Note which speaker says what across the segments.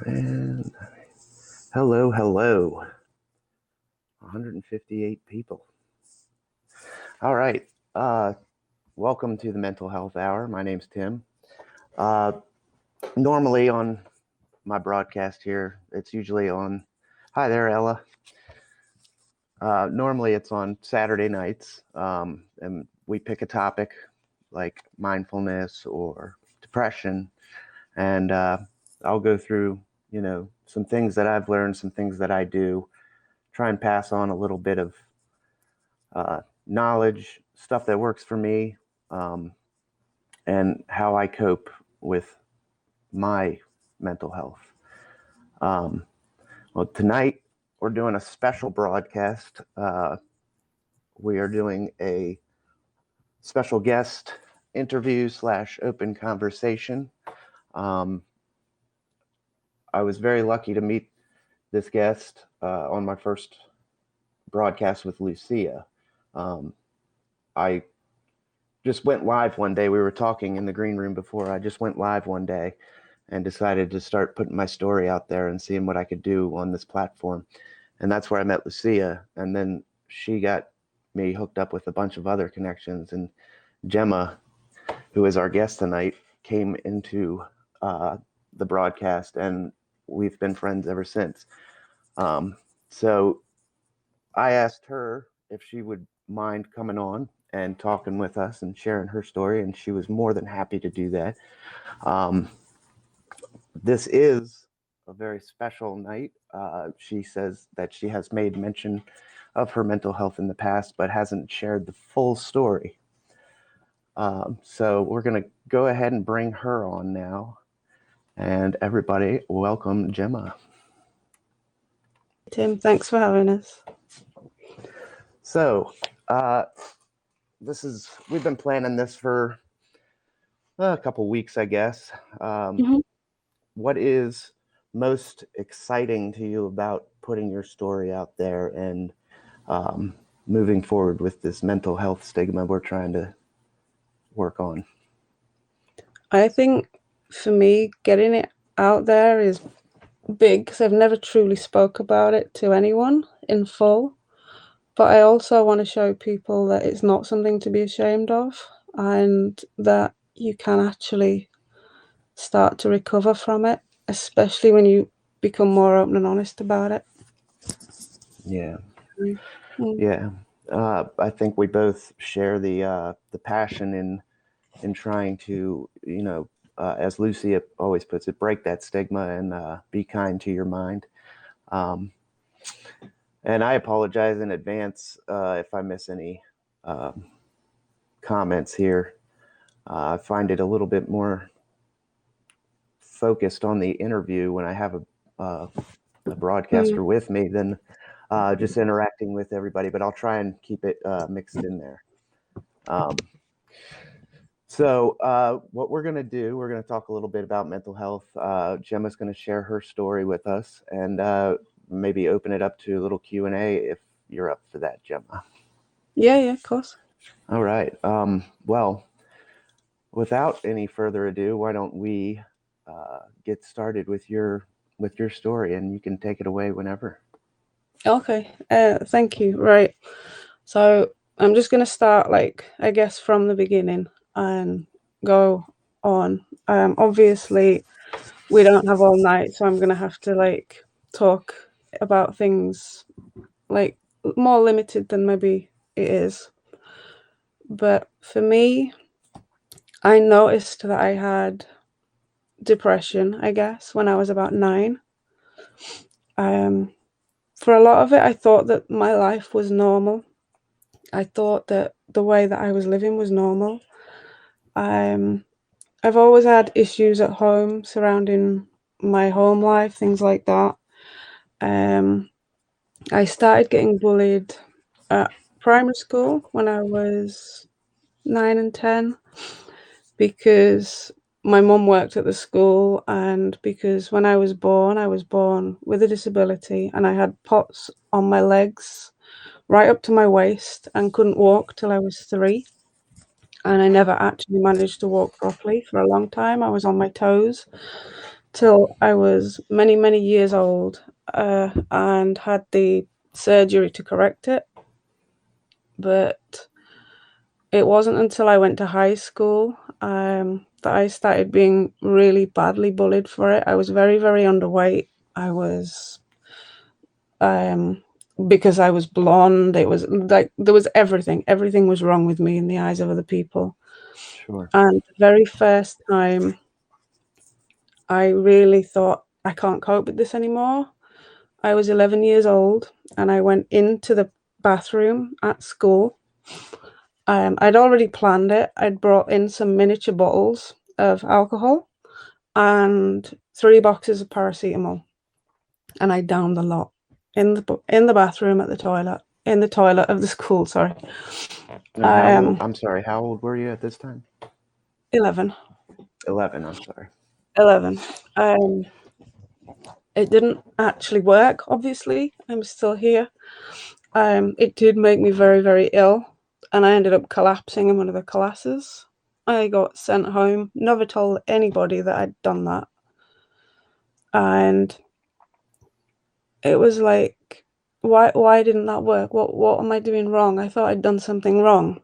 Speaker 1: And hello, hello. 158 people. All right. Welcome to the Mental Health Hour. My name's Tim. Normally on my broadcast here, it's usually on. Hi there, Ella. Normally it's on Saturday nights, and we pick a topic like mindfulness or depression, and I'll go through, some things that I've learned, some things that I do, try and pass on a little bit of knowledge, stuff that works for me, and how I cope with my mental health. Well, tonight we're doing a special broadcast. We are doing a special guest interview / open conversation. I was very lucky to meet this guest on my first broadcast with Lucia. I just went live one day. We were talking in the green room before. I just went live one day and decided to start putting my story out there and seeing what I could do on this platform. And that's where I met Lucia. And then she got me hooked up with a bunch of other connections. And Gemma, who is our guest tonight, came into the broadcast, and we've been friends ever since. So I asked her if she would mind coming on and talking with us and sharing her story, and she was more than happy to do that. This is a very special night. She says that she has made mention of her mental health in the past, but hasn't shared the full story. So we're going to go ahead and bring her on now. And everybody, welcome Gemma.
Speaker 2: Tim, thanks for having us.
Speaker 1: So, we've been planning this for a couple weeks, I guess. What is most exciting to you about putting your story out there and moving forward with this mental health stigma we're trying to work on?
Speaker 2: I think for me, getting it out there is big because I've never truly spoke about it to anyone in full. But I also want to show people that it's not something to be ashamed of, and that you can actually start to recover from it, especially when you become more open and honest about it.
Speaker 1: Yeah. Yeah. I think we both share the passion in trying to, as Lucy always puts it, break that stigma and be kind to your mind. And I apologize in advance if I miss any comments here. I find it a little bit more focused on the interview when I have a broadcaster with me than just interacting with everybody, but I'll try and keep it mixed in there. So what we're going to do, we're going to talk a little bit about mental health. Gemma's going to share her story with us and maybe open it up to a little Q&A if you're up for that, Gemma.
Speaker 2: Yeah, of course.
Speaker 1: All right. Well, without any further ado, why don't we get started with your story, and you can take it away whenever.
Speaker 2: Okay. Thank you. Right. So I'm just going to start, I guess, from the beginning and go on. Obviously, we don't have all night, so I'm going to have to, talk about things, more limited than maybe it is. But for me, I noticed that I had depression, I guess, when I was about 9. For a lot of it, I thought that my life was normal. I thought that the way that I was living was normal. I've always had issues at home surrounding my home life, things like that. I started getting bullied at primary school when I was 9 and 10 because my mum worked at the school, and because when I was born with a disability, and I had POTS on my legs right up to my waist and couldn't walk till I was 3. And I never actually managed to walk properly for a long time. I was on my toes. till I was many, many years old, and had the surgery to correct it. But it wasn't until I went to high school that I started being really badly bullied for it. I was very, very underweight. I was, because I was blonde, it was like there was everything. Everything was wrong with me in the eyes of other people.
Speaker 1: Sure.
Speaker 2: And the very first time I really thought, I can't cope with this anymore. I was 11 years old and I went into the bathroom at school. I'd already planned it. I'd brought in some miniature bottles of alcohol and 3 boxes of paracetamol, and I downed a lot in the bathroom at the toilet, in the toilet of the school. Sorry.
Speaker 1: And how old? I'm sorry. How old were you at this time?
Speaker 2: 11.
Speaker 1: 11. I'm sorry.
Speaker 2: 11. It didn't actually work. Obviously, I'm still here. It did make me very, very ill, and I ended up collapsing in one of the classes. I got sent home, never told anybody that I'd done that. And it was like, why didn't that work? What am I doing wrong? I thought I'd done something wrong.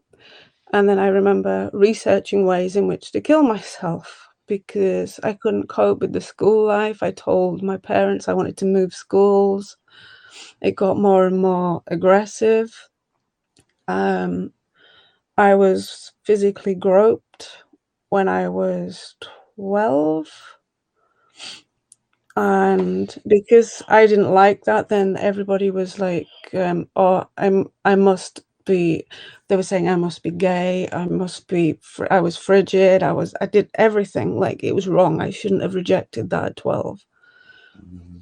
Speaker 2: And then I remember researching ways in which to kill myself because I couldn't cope with the school life. I told my parents I wanted to move schools. It got more and more aggressive. I was physically groped when I was 12. And because I didn't like that, then everybody was like, oh, I must be, they were saying I must be gay, I must be, I was frigid, I did everything, like it was wrong. I shouldn't have rejected that at 12.
Speaker 1: Mm-hmm.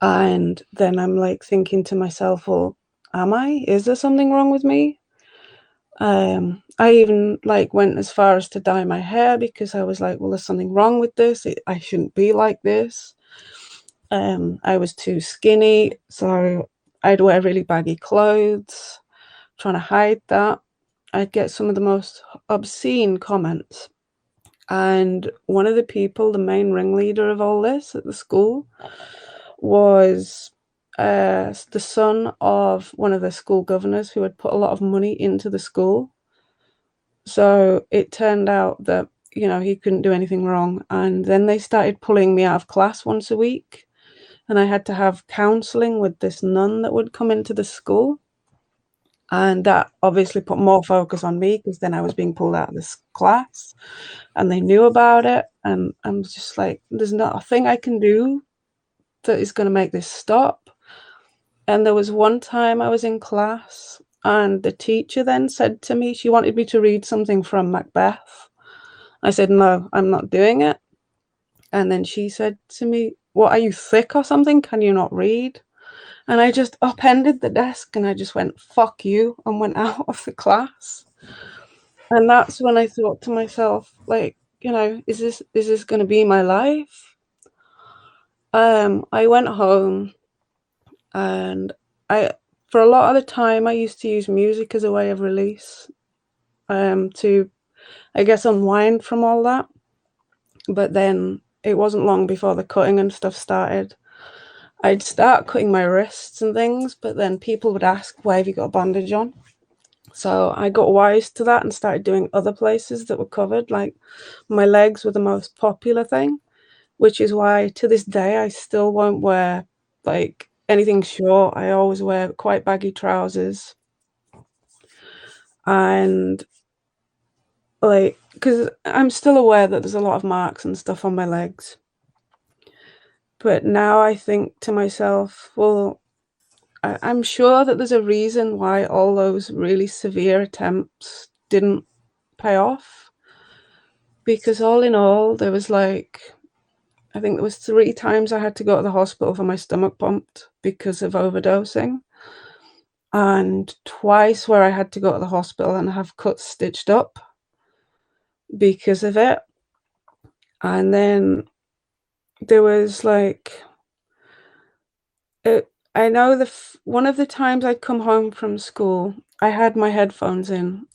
Speaker 2: And then I'm like thinking to myself, well, is there something wrong with me? I even like went as far as to dye my hair because I was like, well, there's something wrong with this. I shouldn't be like this. I was too skinny, so I'd wear really baggy clothes, trying to hide that. I'd get some of the most obscene comments. And one of the people, the main ringleader of all this at the school, was the son of one of the school governors who had put a lot of money into the school. So it turned out that, he couldn't do anything wrong. And then they started pulling me out of class once a week. And I had to have counseling with this nun that would come into the school. And that obviously put more focus on me because then I was being pulled out of this class and they knew about it. And I'm just like, there's not a thing I can do that is going to make this stop. And there was one time I was in class and the teacher then said to me, she wanted me to read something from Macbeth. I said, no, I'm not doing it. And then she said to me, what, are you thick or something? Can you not read? And I just upended the desk and I just went, fuck you, and went out of the class. And that's when I thought to myself, like, is this going to be my life? I went home and for a lot of the time, I used to use music as a way of release, to, I guess, unwind from all that. But then it wasn't long before the cutting and stuff started. I'd start cutting my wrists and things, but then people would ask, why have you got a bandage on? So I got wise to that and started doing other places that were covered. Like my legs were the most popular thing, which is why to this day I still won't wear like anything short. I always wear quite baggy trousers. And like, because I'm still aware that there's a lot of marks and stuff on my legs. But now I think to myself, well, I'm sure that there's a reason why all those really severe attempts didn't pay off. Because all in all, there was like, I think there was 3 times I had to go to the hospital for my stomach pumped because of overdosing. And twice where I had to go to the hospital and have cuts stitched up because of it. And then there was like, I know one of the times I'd come home from school, I had my headphones in.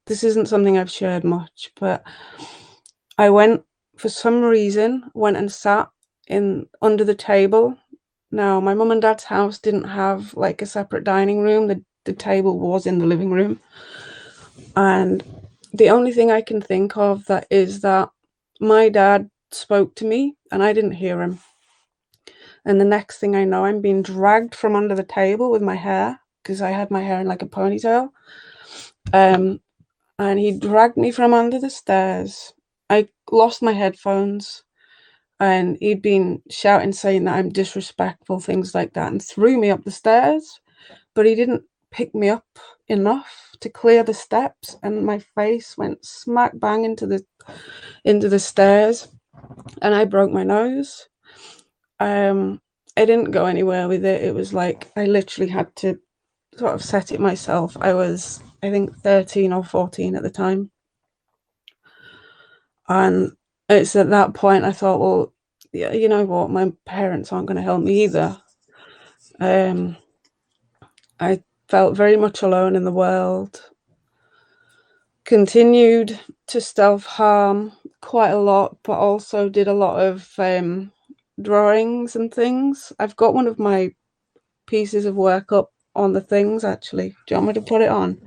Speaker 2: This isn't something I've shared much, but I went, for some reason, went and sat in under the table. Now, my mum and dad's house didn't have like a separate dining room. The table was in the living room. And the only thing I can think of that is that my dad spoke to me and I didn't hear him. And the next thing I know, I'm being dragged from under the table with my hair, because I had my hair in like a ponytail. And he dragged me from under the stairs. I lost my headphones, and he'd been shouting, saying that I'm disrespectful, things like that, and threw me up the stairs. But he didn't pick me up enough to clear the steps, and my face went smack bang into the stairs, and I broke my nose. I didn't go anywhere with it. It was like I literally had to sort of set it myself. I was, I think, 13 or 14 at the time. And it's at that point I thought, well, yeah, you know what, my parents aren't going to help me either. I felt very much alone in the world. Continued to self-harm quite a lot, but also did a lot of drawings and things. I've got one of my pieces of work up on the things, actually. Do you want me to put it on?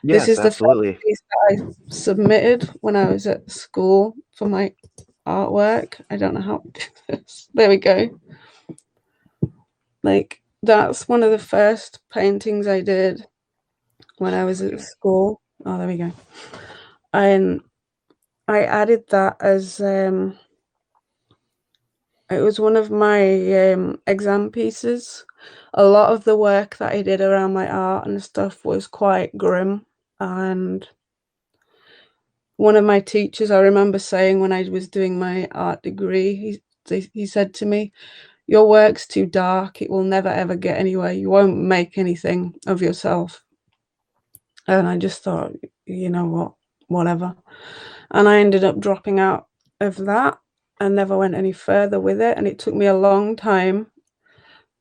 Speaker 2: This
Speaker 1: Yes,
Speaker 2: is the first
Speaker 1: absolutely.
Speaker 2: piece that I submitted when I was at school for my artwork. I don't know how to do this. There we go. Like, that's one of the first paintings I did when I was at school. Oh, there we go. And I added that as it was one of my exam pieces. A lot of the work that I did around my art and stuff was quite grim. And one of my teachers, I remember saying when I was doing my art degree, he said to me, "Your work's too dark. It will never ever get anywhere. You won't make anything of yourself." And I just thought, you know what, whatever. And I ended up dropping out of that and never went any further with it. And it took me a long time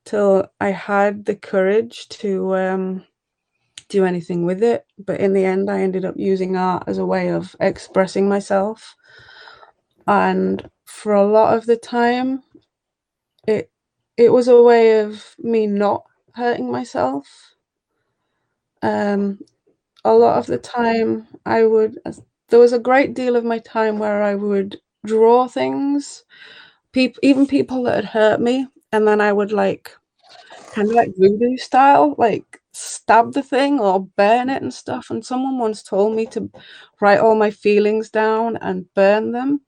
Speaker 2: till I had the courage to do anything with it. But in the end, I ended up using art as a way of expressing myself. And for a lot of the time, it was a way of me not hurting myself. A lot of the time there was a great deal of my time where I would draw things, even people that had hurt me, and then I would like kind of like voodoo style, like stab the thing or burn it and stuff. And someone once told me to write all my feelings down and burn them,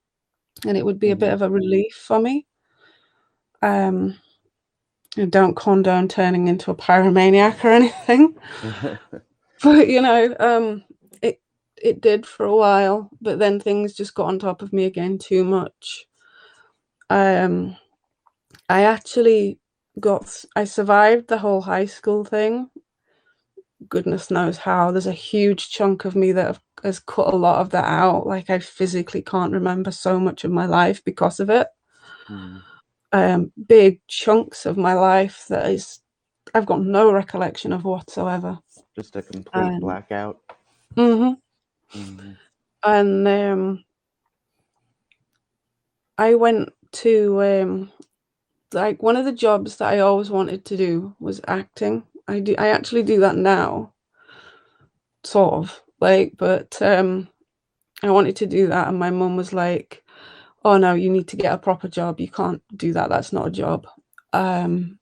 Speaker 2: and it would be a bit of a relief for me. I don't condone turning into a pyromaniac or anything. But it did for a while, but then things just got on top of me again too much. I actually I survived the whole high school thing. Goodness knows how. There's a huge chunk of me that has cut a lot of that out. Like, I physically can't remember so much of my life because of it. Big chunks of my life I've got no recollection of whatsoever.
Speaker 1: Just a complete blackout.
Speaker 2: And I went to like, one of the jobs that I always wanted to do was acting. I actually do that now, sort of, like, but I wanted to do that, and my mum was like, "Oh no, you need to get a proper job. You can't do that. That's not a job." And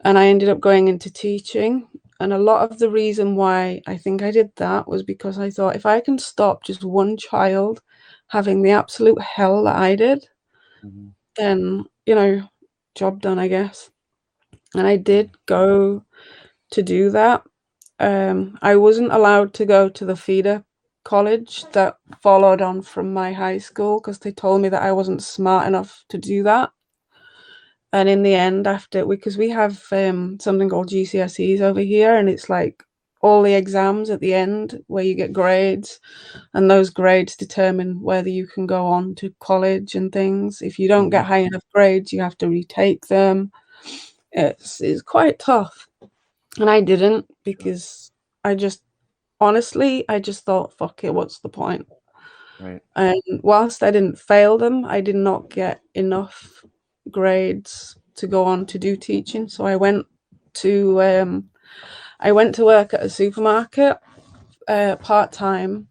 Speaker 2: I ended up going into teaching. And a lot of the reason why I think I did that was because I thought, if I can stop just one child having the absolute hell that I did, then, job done, I guess. And I did go to do that. I wasn't allowed to go to the feeder college that followed on from my high school because they told me that I wasn't smart enough to do that. And in the end, because we have something called GCSEs over here, and it's like all the exams at the end where you get grades, and those grades determine whether you can go on to college and things. If you don't get high enough grades, you have to retake them. It's quite tough. And I didn't, because honestly, I just thought, fuck it, what's the point?
Speaker 1: Right.
Speaker 2: And whilst I didn't fail them, I did not get enough grades to go on to do teaching. So I went to work at a supermarket part-time,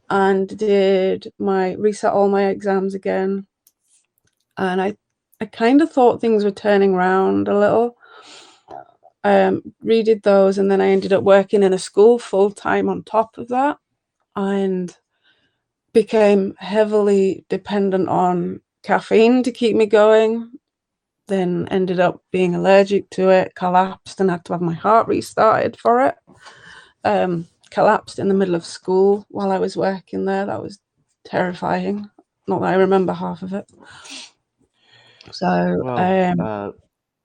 Speaker 2: and did reset all my exams again. And I kind of thought things were turning around a little. Redid those, and then I ended up working in a school full-time on top of that, and became heavily dependent on caffeine to keep me going. Then ended up being allergic to it, collapsed, and had to have my heart restarted for it. Collapsed in the middle of school while I was working there. That was terrifying. Not that I remember half of it. So,
Speaker 1: well,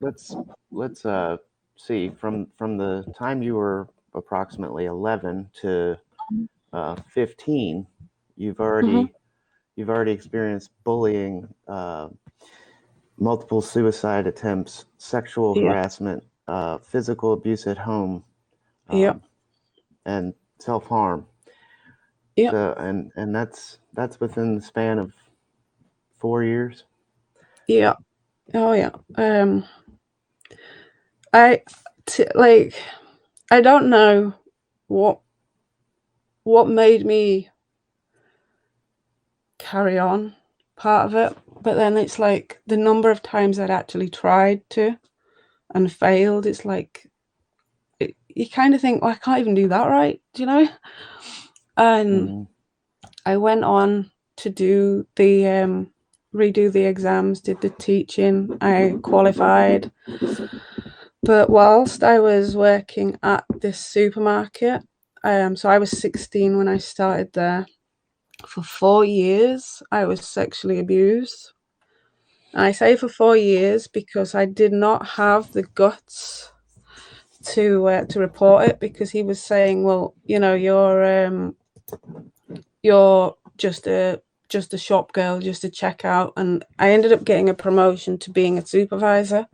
Speaker 1: let's see, from the time you were approximately 11 to 15, you've already experienced bullying, multiple suicide attempts, sexual harassment, physical abuse at home, and self-harm.
Speaker 2: Yeah.
Speaker 1: So, and that's within the span of 4 years.
Speaker 2: Yeah. Oh yeah. I don't know what made me carry on, part of it, but then it's like the number of times I'd actually tried to and failed. It's like you kind of think, I can't even do that right, do you know? And I went on to do the redo the exams, did the teaching, I qualified. But whilst I was working at this supermarket, so I was 16 when I started there. For 4 years, I was sexually abused. And I say for 4 years because I did not have the guts to report it, because he was saying, well, you're just a shop girl, just a checkout. And I ended up getting a promotion to being a supervisor,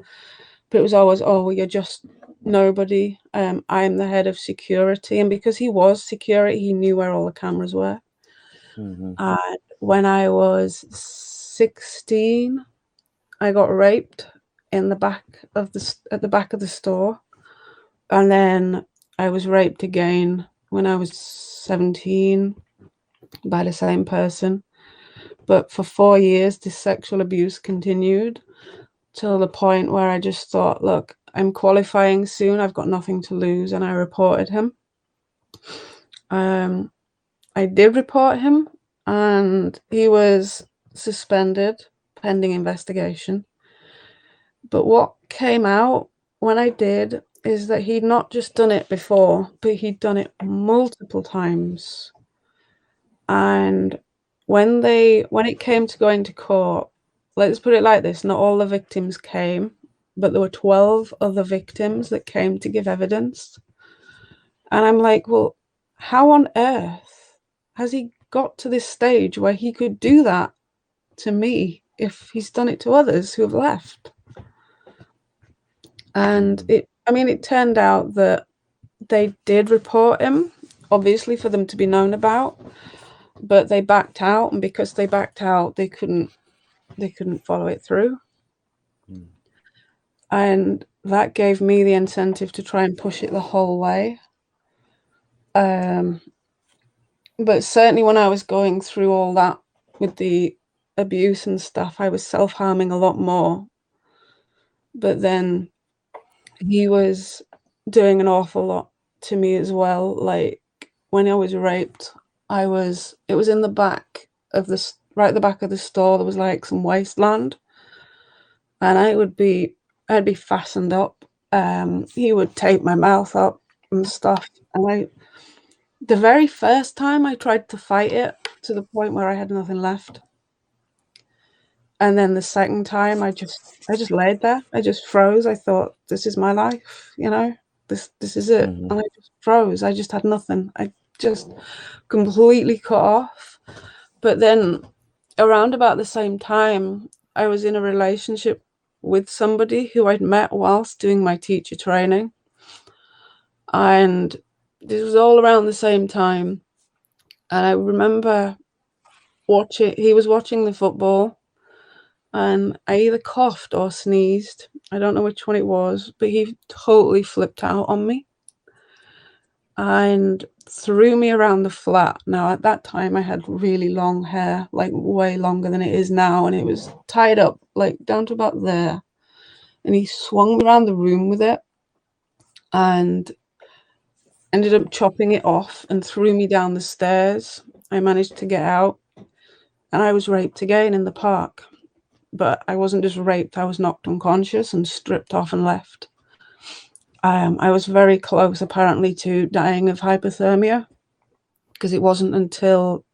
Speaker 2: but it was always, oh, well, you're just nobody. I'm the head of security. And because he was security, he knew where all the cameras were. And when I was 16, I got raped in the back of at the back of the store. And then I was raped again when I was 17 by the same person. But for 4 years, this sexual abuse continued till the point where I just thought, look, I'm qualifying soon. I've got nothing to lose. And I reported him. I did report him, and he was suspended pending investigation. But what came out when I did is that he'd not just done it before, but he'd done it multiple times. And when it came to going to court, let's put it like this, not all the victims came, but there were 12 other victims that came to give evidence. And I'm like, well, how on earth has he got to this stage where he could do that to me if he's done it to others who have left? And it turned out that they did report him, obviously for them to be known about, but they backed out, and because they backed out, they couldn't follow it through. And that gave me the incentive to try and push it the whole way. But certainly when I was going through all that with the abuse and stuff, I was self-harming a lot more. But then he was doing an awful lot to me as well. Like when I was raped, it was in the back of right at the back of the store. There was like some wasteland, and I'd be fastened up. He would tape my mouth up and stuff. And the very first time I tried to fight it to the point where I had nothing left. And then the second time I just laid there. I just froze. I thought, this is my life, this is it. And I just froze. I just had nothing. I just completely cut off. But then around about the same time, I was in a relationship with somebody who I'd met whilst doing my teacher training. And this was all around the same time. And I remember he was watching the football, and I either coughed or sneezed. I don't know which one it was, but he totally flipped out on me and threw me around the flat. Now, at that time, I had really long hair, like way longer than it is now, and it was tied up like down to about there. And he swung me around the room with it and ended up chopping it off and threw me down the stairs. I managed to get out, and I was raped again in the park. But I wasn't just raped, I was knocked unconscious and stripped off and left. I was very close, apparently, to dying of hypothermia, because it wasn't until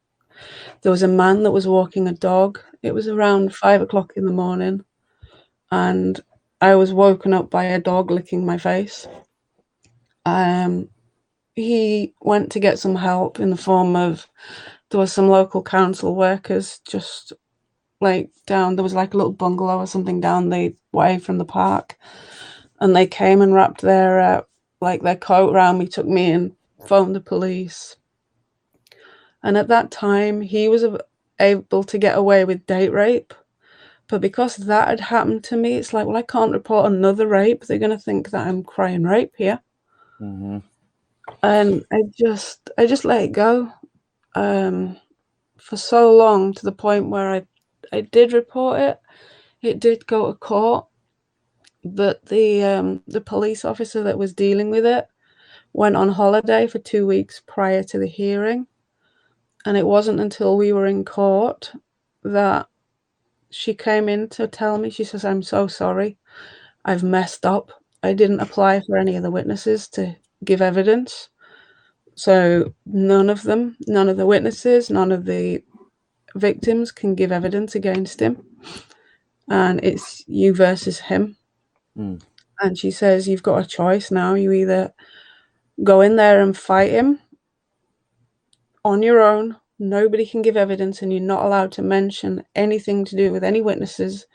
Speaker 2: there was a man that was walking a dog. It was around 5 o'clock in the morning, and I was woken up by a dog licking my face. He went to get some help in the form of, there was some local council workers just like down, there was like a little bungalow or something down the way from the park, and they came and wrapped their their coat around me, took me in, phoned the police. And at that time, he was able to get away with date rape. But because that had happened to me, it's like, well, I can't report another rape. They're going to think that I'm crying rape here.
Speaker 1: Mm-hmm.
Speaker 2: And I just let it go for so long, to the point where I did report it. It did go to court, but the police officer that was dealing with it went on holiday for 2 weeks prior to the hearing. And it wasn't until we were in court that she came in to tell me, she says, "I'm so sorry. I've messed up. I didn't apply for any of the witnesses to give evidence. So none of the witnesses, none of the victims can give evidence against him. And it's you versus him."
Speaker 1: Mm.
Speaker 2: And she says, "You've got a choice now. You either go in there and fight him on your own. Nobody can give evidence, and you're not allowed to mention anything to do with any witnesses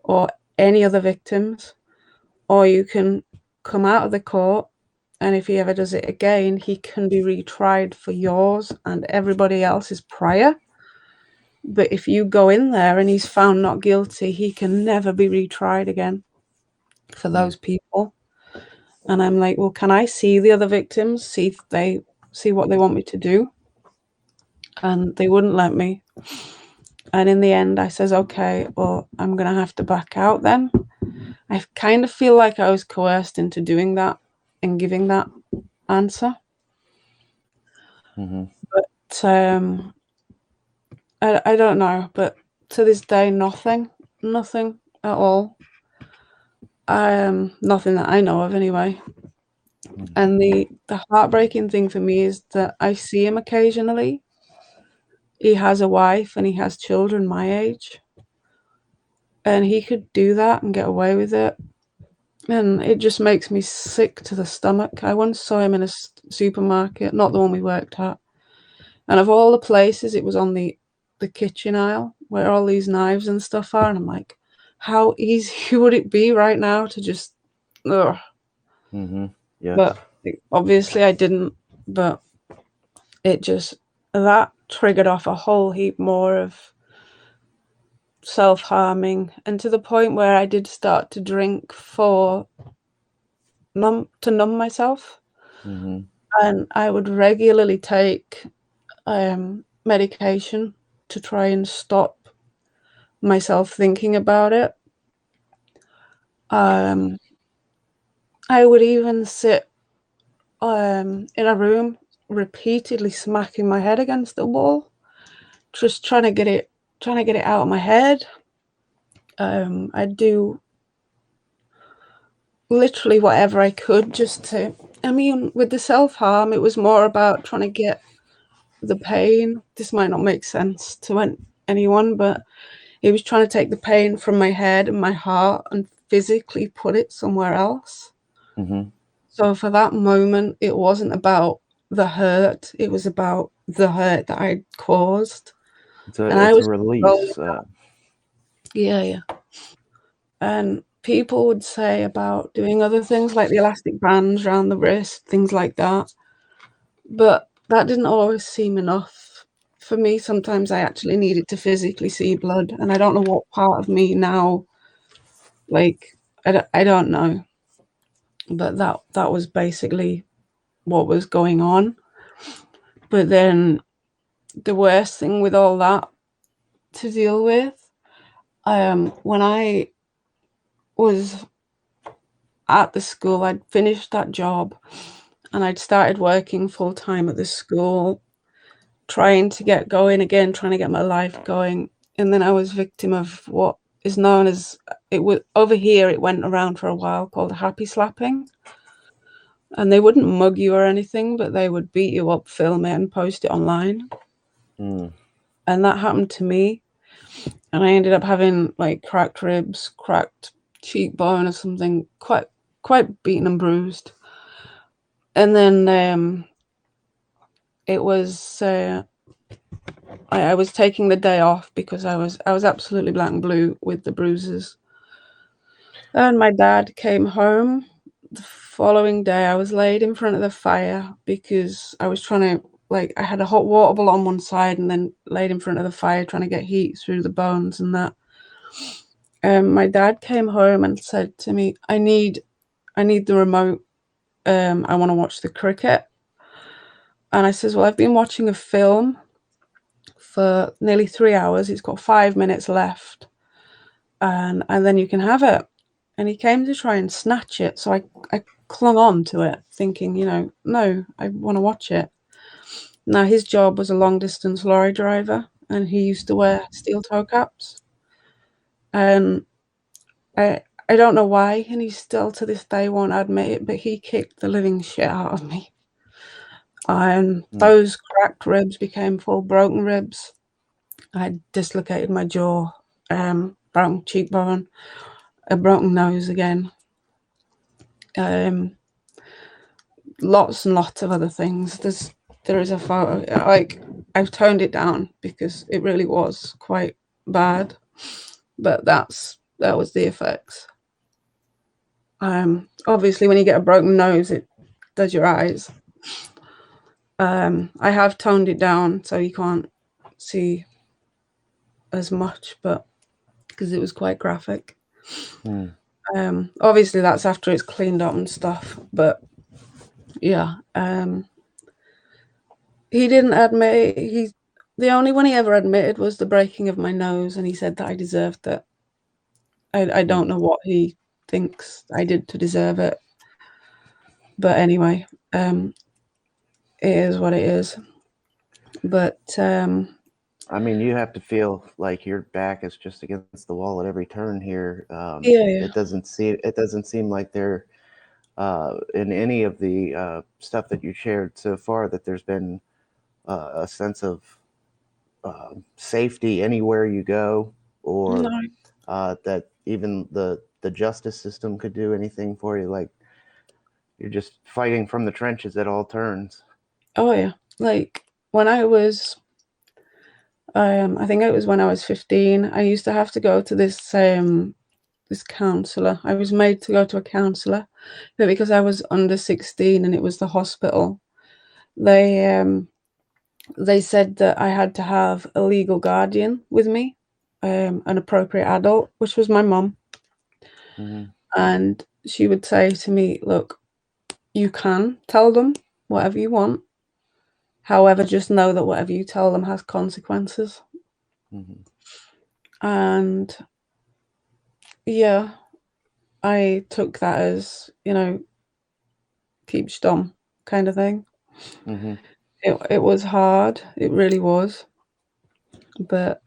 Speaker 2: or any other victims. Or you can come out of the court, and if he ever does it again, he can be retried for yours and everybody else's prior. But if you go in there and he's found not guilty, he can never be retried again for those people." And I'm like, well, can I see the other victims, see what they want me to do? And they wouldn't let me. And in the end, I says, okay, well, I'm going to have to back out then. I kind of feel like I was coerced into doing that and giving that answer.
Speaker 1: Mm-hmm.
Speaker 2: But I don't know. But to this day, nothing at all. Nothing that I know of anyway.
Speaker 1: Mm-hmm.
Speaker 2: And the heartbreaking thing for me is that I see him occasionally. He has a wife and he has children my age. And he could do that and get away with it. And it just makes me sick to the stomach. I once saw him in a supermarket, not the one we worked at. And of all the places, it was on the kitchen aisle where all these knives and stuff are. And I'm like, how easy would it be right now to just, ugh.
Speaker 1: Mm-hmm. Yes.
Speaker 2: But obviously I didn't. But it just, that triggered off a whole heap more of self-harming, and to the point where I did start to drink to numb myself.
Speaker 1: Mm-hmm.
Speaker 2: And I would regularly take medication to try and stop myself thinking about it. I would even sit in a room repeatedly smacking my head against the wall, just trying to get it out of my head. I'd do literally whatever I could just to, I mean, with the self-harm, it was more about trying to get the pain. This might not make sense to anyone, but it was trying to take the pain from my head and my heart and physically put it somewhere else.
Speaker 1: Mm-hmm.
Speaker 2: So for that moment, it wasn't about the hurt. It was about the hurt that I caused.
Speaker 1: It's a
Speaker 2: I was
Speaker 1: release.
Speaker 2: yeah. And people would say about doing other things like the elastic bands around the wrist, things like that. But that didn't always seem enough for me, sometimes I actually needed to physically see blood, and I don't know what part of me now, like, I don't know, but that was basically what was going on. But then the worst thing with all that to deal with, when I was at the school, I'd finished that job and I'd started working full time at the school, trying to get going again, trying to get my life going. And then I was victim of what is known as, it was over here, it went around for a while, called happy slapping. And they wouldn't mug you or anything, but they would beat you up, film it, and post it online.
Speaker 1: Mm.
Speaker 2: And that happened to me. And I ended up having like cracked ribs, cracked cheekbone or something, quite beaten and bruised. And then it was I was taking the day off because I was absolutely black and blue with the bruises. And my dad came home the following day. I was laid in front of the fire because I was trying to, like, I had a hot water bottle on one side and then laid in front of the fire trying to get heat through the bones and that. My dad came home and said to me, I need the remote. I want to watch the cricket. And I says, well, I've been watching a film for nearly 3 hours. It's got 5 minutes left. And then you can have it. And he came to try and snatch it. So I clung on to it, thinking, no, I want to watch it. Now, his job was a long distance lorry driver, and he used to wear steel toe caps. And I don't know why, and he still to this day won't admit it, but he kicked the living shit out of me. And those cracked ribs became full broken ribs. I dislocated my jaw, broken cheekbone, a broken nose again. Lots and lots of other things. There is a photo. Like, I've toned it down because it really was quite bad. But that was the effects. Obviously, when you get a broken nose, it does your eyes. I have toned it down so you can't see as much, but because it was quite graphic. Obviously, that's after it's cleaned up and stuff. But yeah, he didn't admit it. The only one he ever admitted was the breaking of my nose, and he said that I deserved it. I don't know what he thinks I did to deserve it, but anyway, it is what it is. But
Speaker 1: I mean, you have to feel like your back is just against the wall at every turn here.
Speaker 2: yeah,
Speaker 1: It doesn't seem like there in any of the stuff that you shared so far that there's been a sense of safety anywhere you go, or
Speaker 2: no,
Speaker 1: that even the justice system could do anything for you. Like, you're just fighting from the trenches at all turns.
Speaker 2: oh yeah, like when I was, I think it was when I was 15. I used to have to go to this counselor. I was made to go to a counselor, but because I was under 16 and it was the hospital, they said that I had to have a legal guardian with me, an appropriate adult, which was my mum.
Speaker 1: Mm-hmm.
Speaker 2: And she would say to me, look, you can tell them whatever you want. However, just know that whatever you tell them has consequences.
Speaker 1: Mm-hmm.
Speaker 2: And yeah, I took that as, keep stum kind of thing.
Speaker 1: Mm-hmm.
Speaker 2: It was hard. It really was. But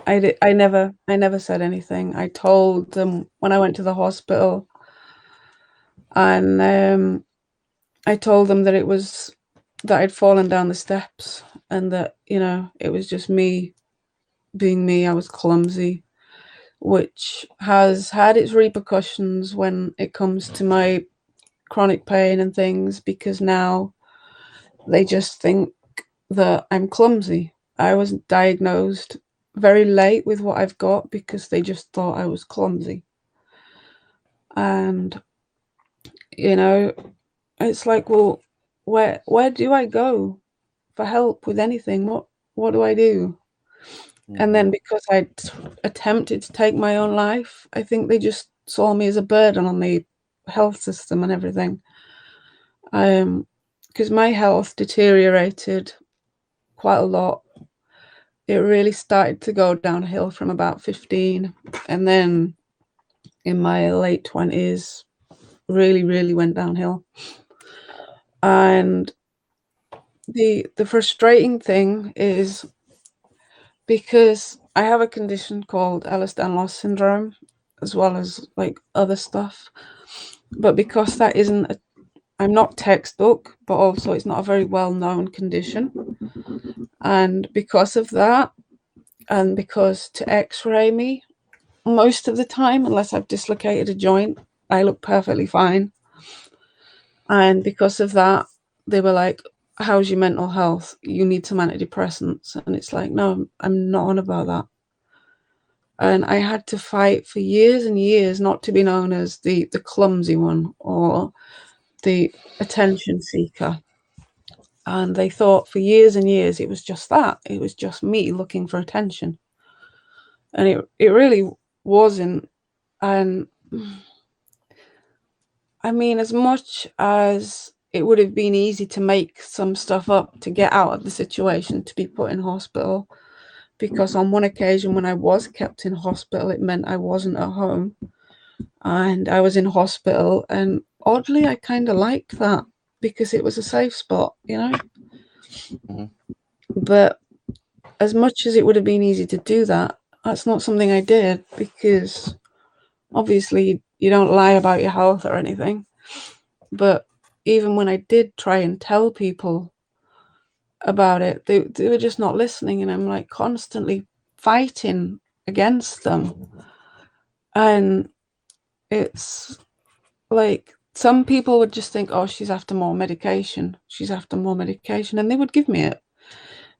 Speaker 2: I never said anything. I told them when I went to the hospital, and I told them that I'd fallen down the steps, and that it was just me being me. I was clumsy, which has had its repercussions when it comes to my chronic pain and things, because now they just think that I'm clumsy. I was diagnosed very late with what I've got because they just thought I was clumsy. And it's like, well, where do I go for help with anything? what do I do? And
Speaker 1: Mhm.
Speaker 2: then because I attempted to take my own life, I think they just saw me as a burden on the health system and everything. Because my health deteriorated quite a lot. It really started to go downhill from about 15, and then in my late 20s, really went downhill. And the frustrating thing is, because I have a condition called Ehlers-Danlos syndrome, as well as like other stuff, but because that isn't I'm not textbook, but also it's not a very well-known condition, and because of that, and because to x-ray me most of the time, unless I've dislocated a joint, I look perfectly fine. And because of that, they were like, how's your mental health? You need some antidepressants. And it's like, no, I'm not on about that. And I had to fight for years and years not to be known as the clumsy one or the attention seeker. And they thought for years and years it was just that. It was just me looking for attention. And it really wasn't. And I mean, as much as it would have been easy to make some stuff up to get out of the situation, to be put in hospital, because on one occasion when I was kept in hospital, it meant I wasn't at home and I was in hospital. And oddly, I kind of liked that because it was a safe spot, you know?
Speaker 1: Mhm.
Speaker 2: But as much as it would have been easy to do that, that's not something I did, because obviously you don't lie about your health or anything. But even when I did try and tell people about it, they were just not listening, and I'm like constantly fighting against them. And it's like some people would just think, oh, she's after more medication. She's after more medication. And they would give me it,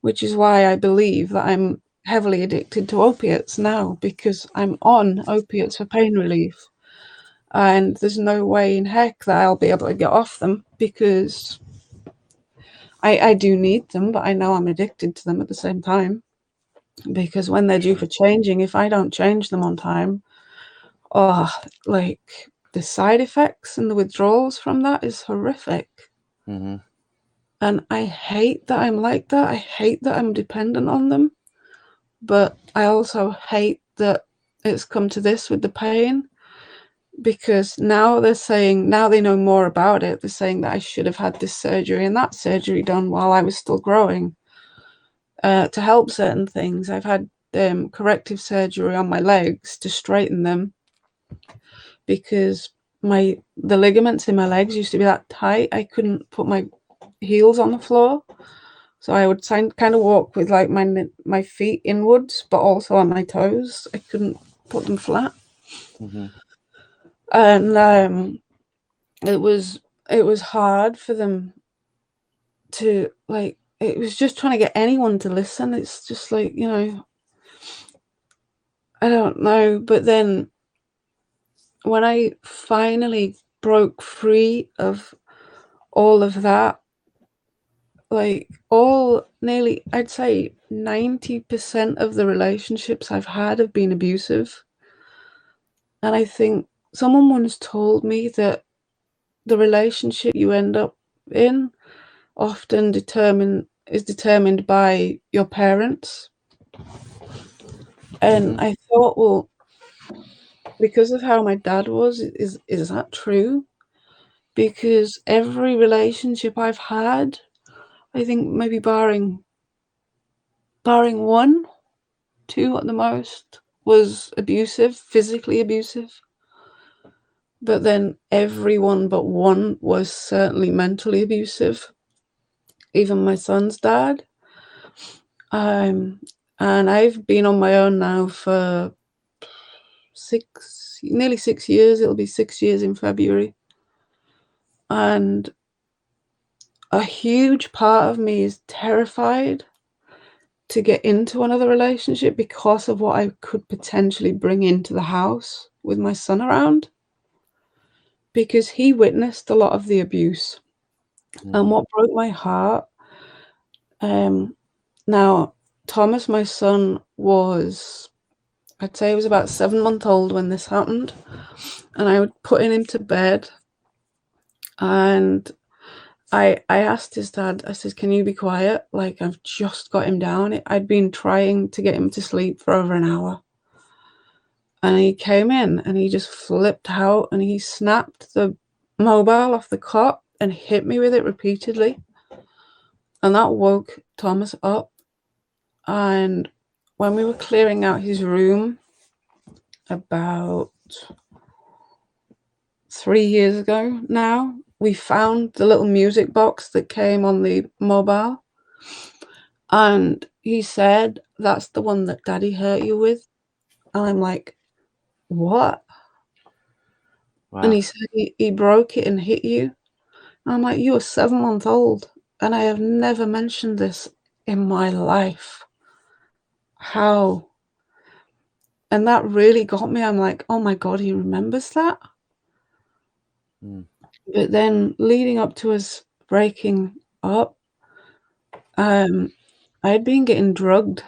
Speaker 2: which is why I believe that I'm heavily addicted to opiates now, because I'm on opiates for pain relief. And there's no way in heck that I'll be able to get off them, because I do need them, but I know I'm addicted to them at the same time. Because when they're due for changing, if I don't change them on time, oh, like the side effects and the withdrawals from that is horrific.
Speaker 1: Mhm.
Speaker 2: And I hate that I'm like that. I hate that I'm dependent on them. But I also hate that it's come to this with the pain, because now they're saying, now they know more about it, they're saying that I should have had this surgery and that surgery done while I was still growing, to help certain things. I've had corrective surgery on my legs to straighten them, because the ligaments in my legs used to be that tight I couldn't put my heels on the floor. So I would kind of walk with like my feet inwards, but also on my toes. I couldn't put them flat.
Speaker 1: Mhm.
Speaker 2: And it was hard for them to, like, it was just trying to get anyone to listen. It's just like, I don't know. But then when I finally broke free of all of that, like nearly, I'd say 90% of the relationships I've had have been abusive. And I think someone once told me that the relationship you end up in often is determined by your parents. And
Speaker 1: Mhm.
Speaker 2: I thought, well, because of how my dad was, is that true? Because every relationship I've had, I think maybe barring one, two at the most, was abusive, physically abusive. But then everyone but one was certainly mentally abusive. Even my son's dad. Um, and I've been on my own now for nearly 6 years. It'll be 6 years in February. And a huge part of me is terrified to get into another relationship because of what I could potentially bring into the house with my son around, because he witnessed a lot of the abuse. And
Speaker 1: Mhm.
Speaker 2: what broke my heart, now Thomas, my son, I'd say he was about 7 months old when this happened, and I was putting him to bed, and I asked his dad, I said, can you be quiet? Like, I've just got him down. I'd been trying to get him to sleep for over an hour. And he came in and he just flipped out and he snapped the mobile off the cot and hit me with it repeatedly. And that woke Thomas up. And when we were clearing out his room about 3 years ago now, we found the little music box that came on the mobile. And he said, that's the one that Daddy hurt you with. And I'm like, what?
Speaker 1: Wow.
Speaker 2: And he said he broke it and hit you. And I'm like, you were 7 months old. And I have never mentioned this in my life. How? And that really got me. I'm like, oh my God, he remembers that. But then leading up to us breaking up, I'd been getting drugged.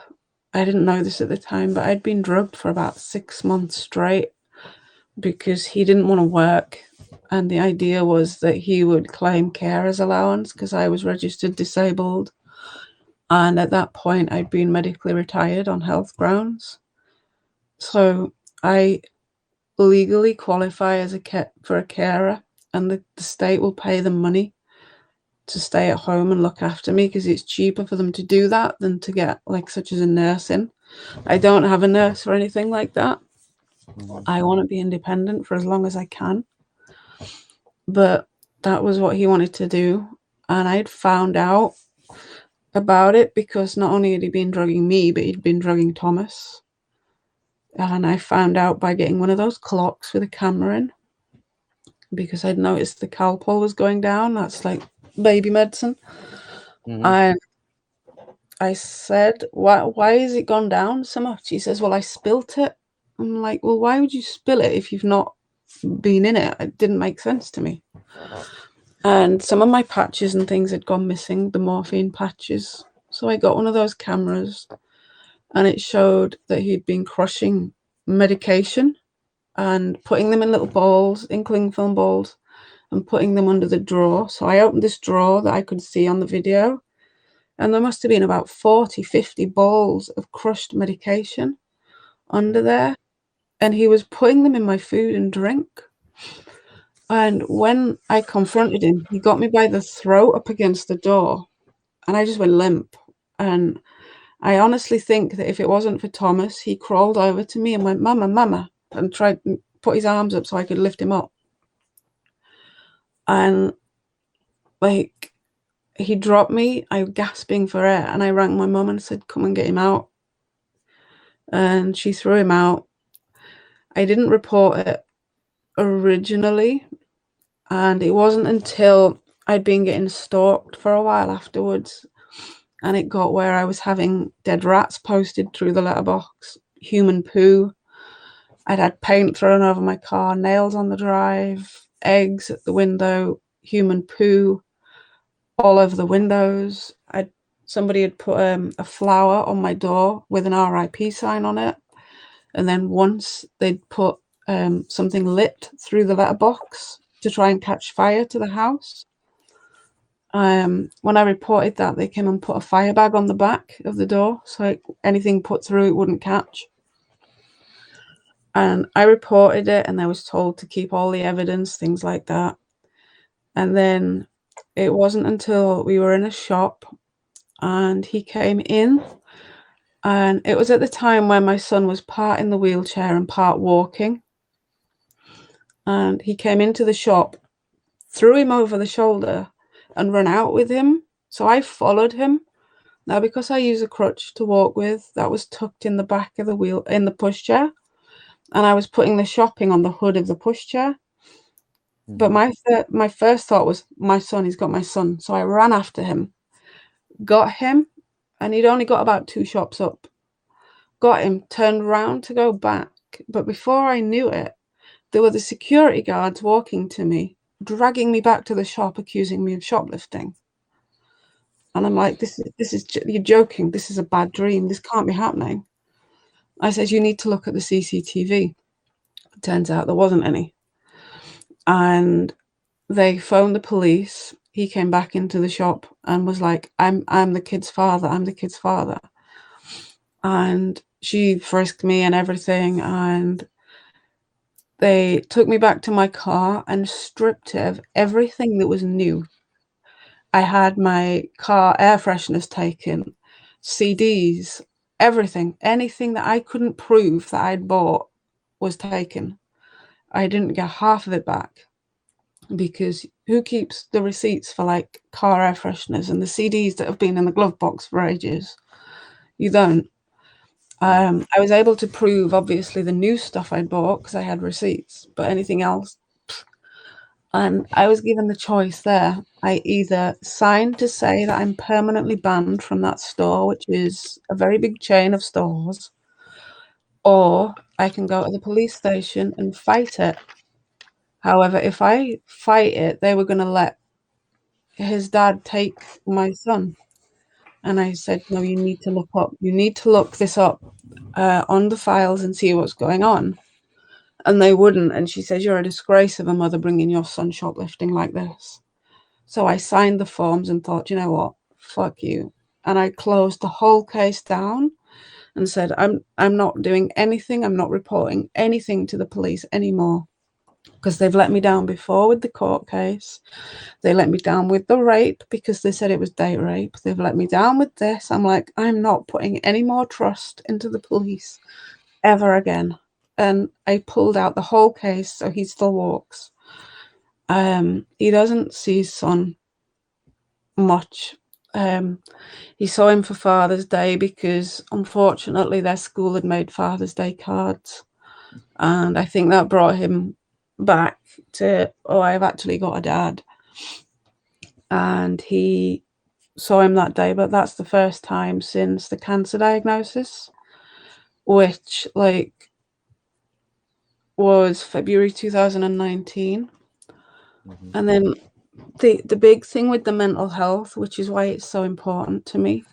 Speaker 2: I didn't know this at the time, but I'd been drugged for about 6 months straight because he didn't want to work. And the idea was that he would claim carer's allowance because I was registered disabled. And at that point, I'd been medically retired on health grounds. So I legally qualify as for a carer, and the state will pay them money to stay at home and look after me because it's cheaper for them to do that than to get like such as a nurse in. I don't have a nurse or anything like that. I want to be independent for as long as I can. But that was what he wanted to do. And I'd found out about it because not only had he been drugging me, but he'd been drugging Thomas. And I found out by getting one of those clocks with a camera in because I'd noticed the Calpol was going down. That's like baby medicine. I said, why has it gone down so much? He says, well, I spilt it. I'm like, well, why would you spill it if you've not been in it? It didn't make sense to me. And some of my patches and things had gone missing, the morphine patches. So I got one of those cameras and it showed that he'd been crushing medication and putting them in little balls, in cling film balls, and putting them under the drawer. So I opened this drawer that I could see on the video, and there must have been about 40, 50 balls of crushed medication under there. And he was putting them in my food and drink. And when I confronted him, he got me by the throat up against the door, and I just went limp. And I honestly think that if it wasn't for Thomas, he crawled over to me and went, Mama, Mama, and tried to put his arms up so I could lift him up. And like, he dropped me, I was gasping for air, and I rang my mum and said, come and get him out. And she threw him out. I didn't report it originally, and it wasn't until I'd been getting stalked for a while afterwards, and it got where I was having dead rats posted through the letterbox, human poo. I'd had paint thrown over my car, nails on the drive, eggs at the window, human poo all over the windows. Somebody had put a flower on my door with an RIP sign on it. And then once they'd put something lit through the letterbox to try and catch fire to the house. When I reported that, they came and put a fire bag on the back of the door, so anything put through it wouldn't catch. And I reported it, and I was told to keep all the evidence, things like that. And then it wasn't until we were in a shop and he came in, and it was at the time when my son was part in the wheelchair and part walking. And he came into the shop, threw him over the shoulder and ran out with him. So I followed him. Now, because I use a crutch to walk with, that was tucked in the back of the wheel, in the pushchair. And I was putting the shopping on the hood of the pushchair. But my first thought was, my son, he's got my son. So I ran after him, got him, and he'd only got about 2 shops up. Got him, turned around to go back. But before I knew it, there were the security guards walking to me, dragging me back to the shop, accusing me of shoplifting. And I'm like, you're joking. This is a bad dream. This can't be happening. I said, you need to look at the CCTV. It turns out there wasn't any. And they phoned the police. He came back into the shop and was like, I'm the kid's father. I'm the kid's father. And she frisked me and everything. And they took me back to my car and stripped it of everything that was new. I had my car air fresheners taken, CDs, everything. Anything that I couldn't prove that I'd bought was taken. I didn't get half of it back, because who keeps the receipts for like car air fresheners and the CDs that have been in the glove box for ages? You don't. I was able to prove, obviously, the new stuff I'd bought because I had receipts, but anything else. And I was given the choice there. I either signed to say that I'm permanently banned from that store, which is a very big chain of stores, or I can go to the police station and fight it. However, if I fight it, they were going to let his dad take my son. And I said, no, you need to look this up on the files and see what's going on. And they wouldn't. And she says, you're a disgrace of a mother bringing your son shoplifting like this. So I signed the forms and thought, you know what, fuck you. And I closed the whole case down and said, I'm not doing anything. I'm not reporting anything to the police anymore, because they've let me down before with the court case. They let me down with the rape because they said it was date rape. They've let me down with this. I'm like, I'm not putting any more trust into the police ever again. And I pulled out the whole case, so he still walks. He doesn't see his son much. He saw him for Father's Day because, unfortunately, their school had made Father's Day cards. And I think that brought him back to, oh, I've actually got a dad. And he saw him that day, but that's the first time since the cancer diagnosis, which was February 2019.
Speaker 1: Mm-hmm.
Speaker 2: And then the big thing with the mental health, which is why it's so important to me,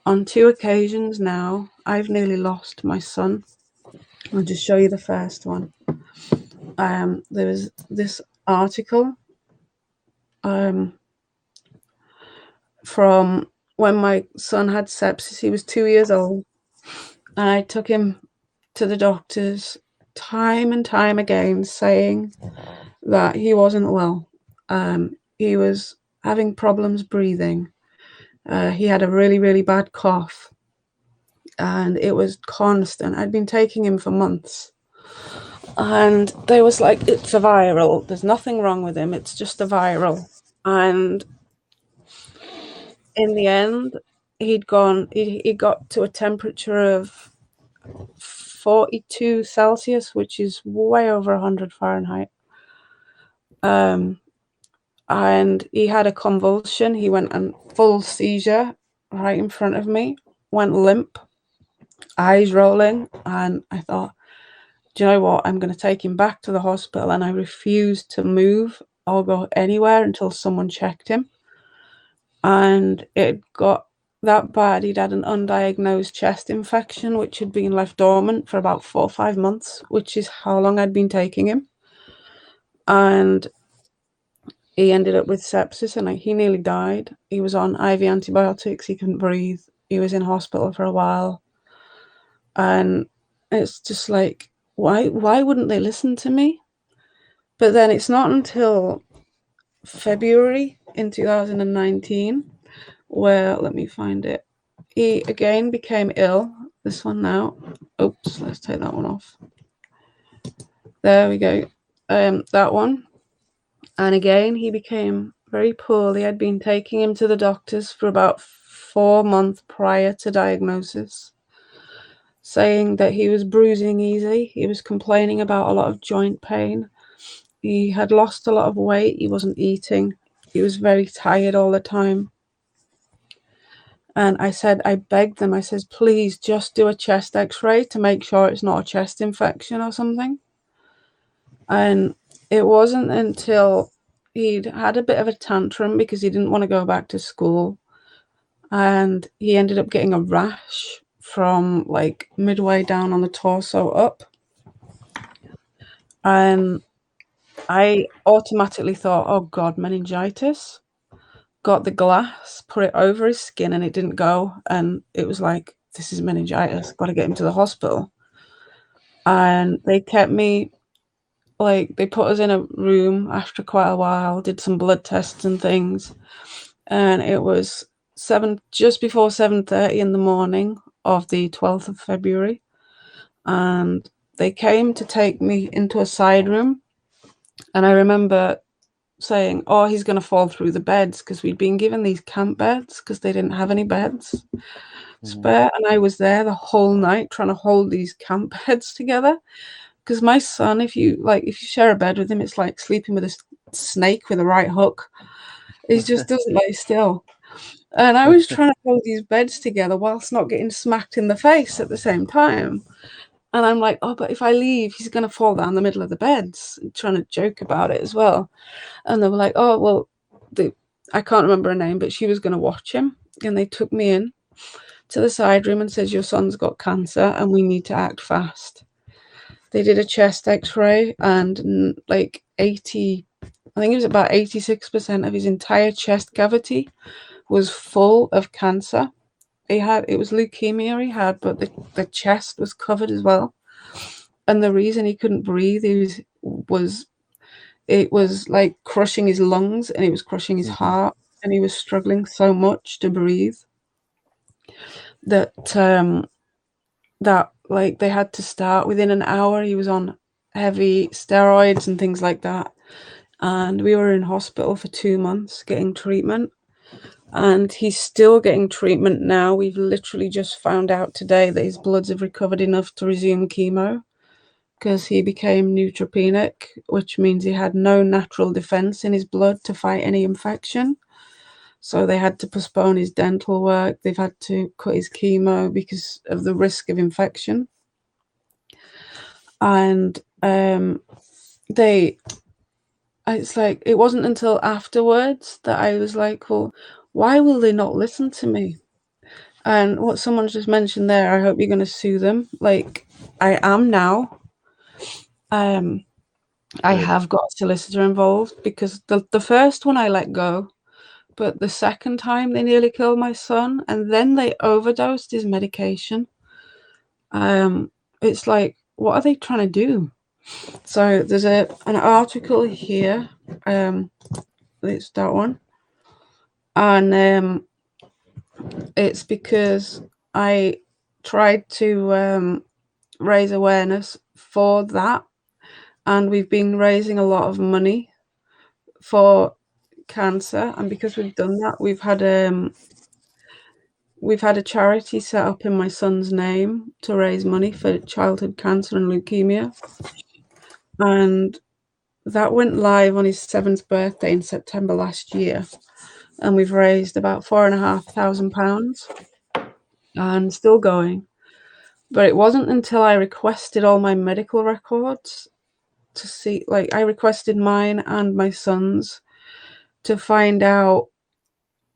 Speaker 2: on 2 occasions now, I've nearly lost my son. I'll just show you the first one. There was this article from when my son had sepsis. He was 2 years old, and I took him to the doctors time and time again, saying that he wasn't well. He was having problems breathing. He had a really, really bad cough, and it was constant. I'd been taking him for months, and they was like, it's a viral. There's nothing wrong with him. It's just a viral. And in the end, he got to a temperature of 42 Celsius, which is way over 100 Fahrenheit. And he had a convulsion. He went in full seizure right in front of me, went limp, eyes rolling. And I thought, do you know what? I'm going to take him back to the hospital. And I refused to move or go anywhere until someone checked him. And it got that bad. He'd had an undiagnosed chest infection, which had been left dormant for about 4 or 5 months, which is how long I'd been taking him. And he ended up with sepsis, and he nearly died. He was on IV antibiotics. He couldn't breathe. He was in hospital for a while. And it's just like, why wouldn't they listen to me? But then it's not until February in 2019 where, let me find it, he again became ill. This one now. Oops, let's take that one off. There we go. That one. And again, he became very poorly. I'd been taking him to the doctors for about 4 months prior to diagnosis, saying that he was bruising easy. He was complaining about a lot of joint pain. He had lost a lot of weight. He wasn't eating. He was very tired all the time. And I begged them, I said, please just do a chest x-ray to make sure it's not a chest infection or something. And it wasn't until he'd had a bit of a tantrum because he didn't want to go back to school. and he ended up getting a rash from like midway down on the torso up. And I automatically thought, oh God, meningitis. Got the glass, put it over his skin, and it didn't go. And it was like, this is meningitis. Got to get him to the hospital. And they kept me, like, they put us in a room after quite a while, did some blood tests and things. And it was just before 7:30 in the morning of the 12th of February. And they came to take me into a side room. And I remember saying, oh, he's going to fall through the beds, because we'd been given these camp beds because they didn't have any beds spare. And I was there the whole night trying to hold these camp beds together, because my son, if you share a bed with him, it's like sleeping with a snake with a right hook. He just doesn't lay still. And I was trying to hold these beds together whilst not getting smacked in the face at the same time. And I'm like, oh, but if I leave, he's going to fall down the middle of the beds. I'm trying to joke about it as well. And they were like, oh, well, I can't remember her name, but she was going to watch him. And they took me in to the side room and says, your son's got cancer and we need to act fast. They did a chest x-ray, and like I think it was about 86% of his entire chest cavity was full of cancer. It was leukemia he had, but the chest was covered as well. And the reason he couldn't breathe, it was like crushing his lungs, and it was crushing his heart, and he was struggling so much to breathe that like they had to start within an hour. He was on heavy steroids and things like that, and we were in hospital for 2 months getting treatment. And he's still getting treatment now. We've literally just found out today that his bloods have recovered enough to resume chemo, because he became neutropenic, which means he had no natural defense in his blood to fight any infection. So they had to postpone his dental work. They've had to cut his chemo because of the risk of infection. And it's like, it wasn't until afterwards that I was like, well, why will they not listen to me? And what someone's just mentioned there, I hope you're going to sue them. Like, I am now. I have got a solicitor involved, because the first one I let go, but the second time they nearly killed my son, and then they overdosed his medication. It's like, what are they trying to do? So there's an article here. It's that one. And it's because I tried to raise awareness for that, and we've been raising a lot of money for cancer. And because we've done that, we've had a charity set up in my son's name to raise money for childhood cancer and leukemia. And that went live on his 7th birthday in September last year. And we've raised about £4,500 and still going. But it wasn't until I requested all my medical records to see, like, I requested mine and my son's to find out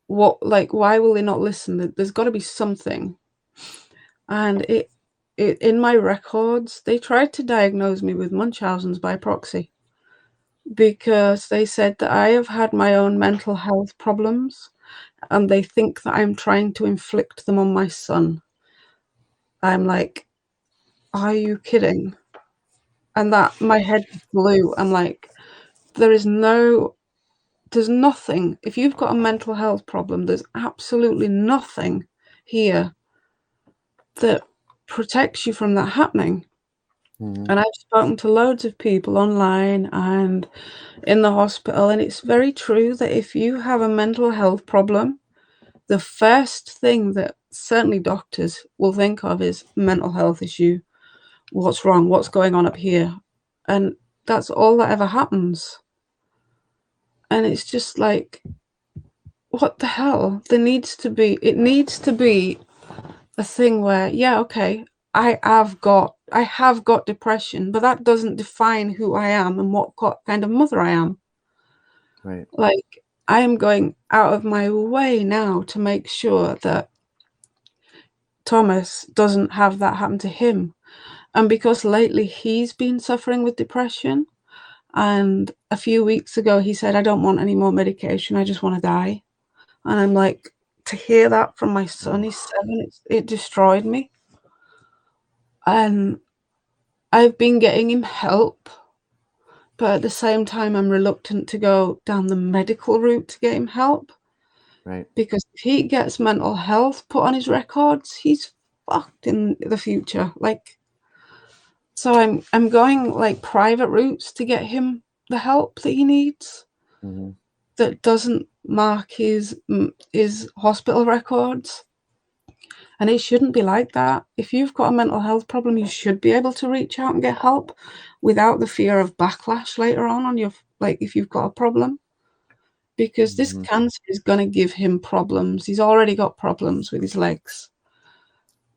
Speaker 2: why will they not listen? There's got to be something. And it in my records, they tried to diagnose me with Munchausen's by proxy, because they said that I have had my own mental health problems, and they think that I'm trying to inflict them on my son. I'm like, are you kidding? And that my head blew. I'm like, there's nothing. If you've got a mental health problem, there's absolutely nothing here that protects you from that happening. And I've spoken to loads of people online and in the hospital, and it's very true that if you have a mental health problem, the first thing that certainly doctors will think of is mental health issue. What's wrong? What's going on up here? And that's all that ever happens. And it's just like, what the hell? It needs to be a thing where, yeah, okay, I have got depression, but that doesn't define who I am and what kind of mother I am.
Speaker 1: Right.
Speaker 2: Like, I am going out of my way now to make sure that Thomas doesn't have that happen to him. And because lately he's been suffering with depression, and a few weeks ago he said, I don't want any more medication, I just want to die. And I'm like, to hear that from my son, he's 7, it destroyed me. And I've been getting him help, but at the same time, I'm reluctant to go down the medical route to get him help.
Speaker 1: Right.
Speaker 2: Because if he gets mental health put on his records, he's fucked in the future. Like, so I'm going like private routes to get him the help that he needs.
Speaker 1: Mm-hmm.
Speaker 2: That doesn't mark his hospital records. And it shouldn't be like that. If you've got a mental health problem, you should be able to reach out and get help without the fear of backlash later on your, like, if you've got a problem. Because this
Speaker 1: Mm-hmm.
Speaker 2: cancer is going to give him problems. He's already got problems with his legs.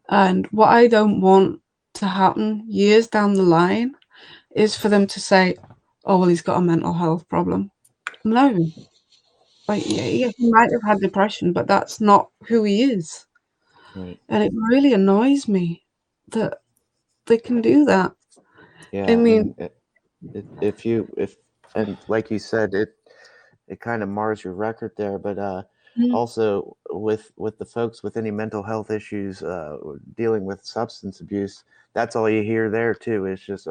Speaker 2: And what I don't want to happen years down the line is for them to say, oh, well, he's got a mental health problem. No. Like, yeah, he might have had depression, but that's not who he is.
Speaker 1: Right.
Speaker 2: And it really annoys me that they can do that.
Speaker 1: Yeah.
Speaker 2: I mean,
Speaker 1: And like you said, it kind of mars your record there, but
Speaker 2: mm,
Speaker 1: also with the folks with any mental health issues, dealing with substance abuse, that's all you hear there too. It's just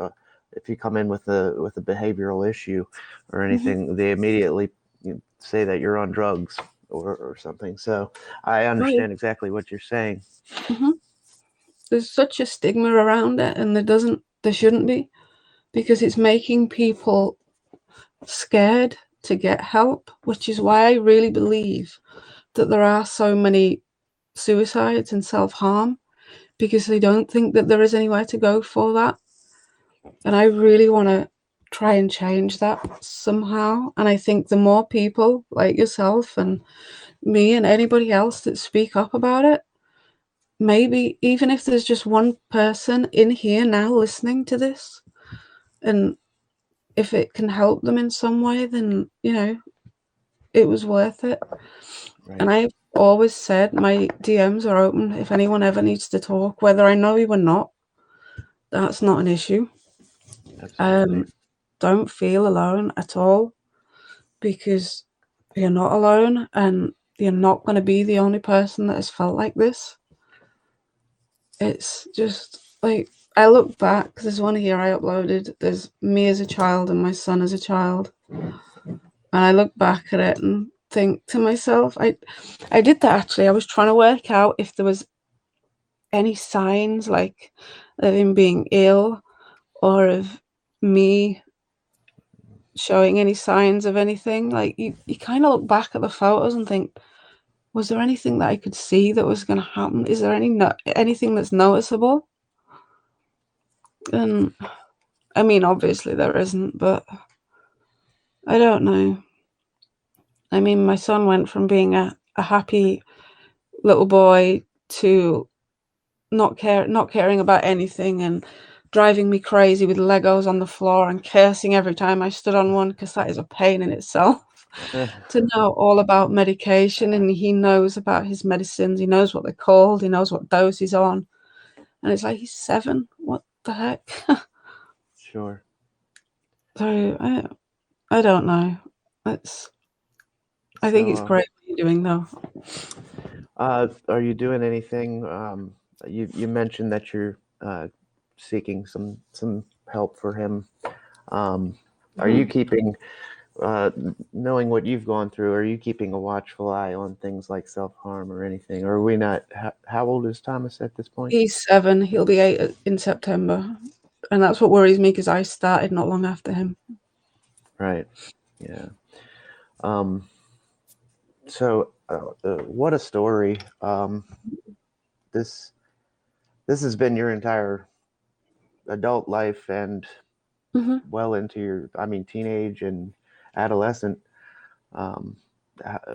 Speaker 1: if you come in with a behavioral issue or anything, they immediately say that you're on drugs or something. So I
Speaker 2: right.
Speaker 1: understand exactly what you're saying.
Speaker 2: Mhm. There's such a stigma around it, and there shouldn't be, because it's making people scared to get help, which is why I really believe that there are so many suicides and self-harm, because they don't think that there is anywhere to go for that. And I really want to try and change that somehow. And I think the more people like yourself and me and anybody else that speak up about it, maybe even if there's just one person in here now listening to this, and if it can help them in some way, then, it was worth it. And
Speaker 1: Right.
Speaker 2: I've always said my DMs are open if anyone ever needs to talk, whether I know you or not. That's not an issue.
Speaker 1: Absolutely.
Speaker 2: Don't feel alone at all, because you're not alone, and you're not going to be the only person that has felt like this. It's just like, I look back, because there's one here I uploaded. There's me as a child and my son as a child. And I look back at it and think to myself, I did that actually. I was trying to work out if there was any signs, like, of him being ill, or of me showing any signs of anything. Like, you kind of look back at the photos and think, was there anything that I could see that was going to happen? Is there anything that's noticeable? And I mean, obviously there isn't, but I don't know. I mean, my son went from being a happy little boy to not caring about anything, and driving me crazy with Legos on the floor and cursing every time I stood on one, because that is a pain in itself. To know all about medication, and he knows about his medicines, he knows what they're called, he knows what dose he's on, and it's like, he's 7. What the heck?
Speaker 1: Sure.
Speaker 2: So I don't know. I think it's
Speaker 1: So,
Speaker 2: great what you're doing, though.
Speaker 1: are you doing anything? You mentioned that you're seeking some help for him. Are you
Speaker 2: Mhm.
Speaker 1: keeping, uh, knowing what you've gone through? Are you keeping a watchful eye on things like self harm or anything? Or are we not? How old is Thomas at this point?
Speaker 2: He's 7. He'll be 8 in September, and that's what worries me, because I started not long after him.
Speaker 1: Right. Yeah. Um. So, what a story. This this has been your entire adult life and
Speaker 2: Mhm.
Speaker 1: well into your, I mean, teenage and adolescent. Um,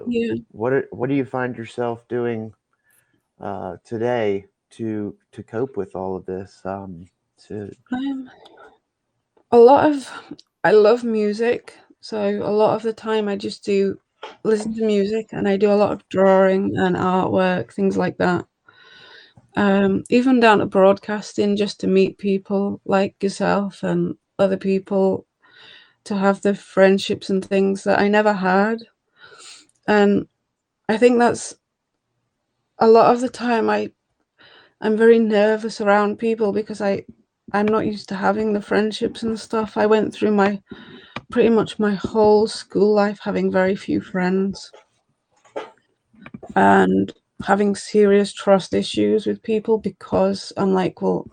Speaker 2: Yeah.
Speaker 1: what do you find yourself doing today to cope with all of this? To
Speaker 2: Um, a lot of I love music, so a lot of the time I just do listen to music, and I do a lot of drawing and artwork, things like that. Even down to broadcasting, just to meet people like yourself and other people, to have the friendships and things that I never had. And I think that's a lot of the time I'm very nervous around people because I'm not used to having the friendships and stuff. I went through my pretty much my whole school life having very few friends and having serious trust issues with people because I'm like, well,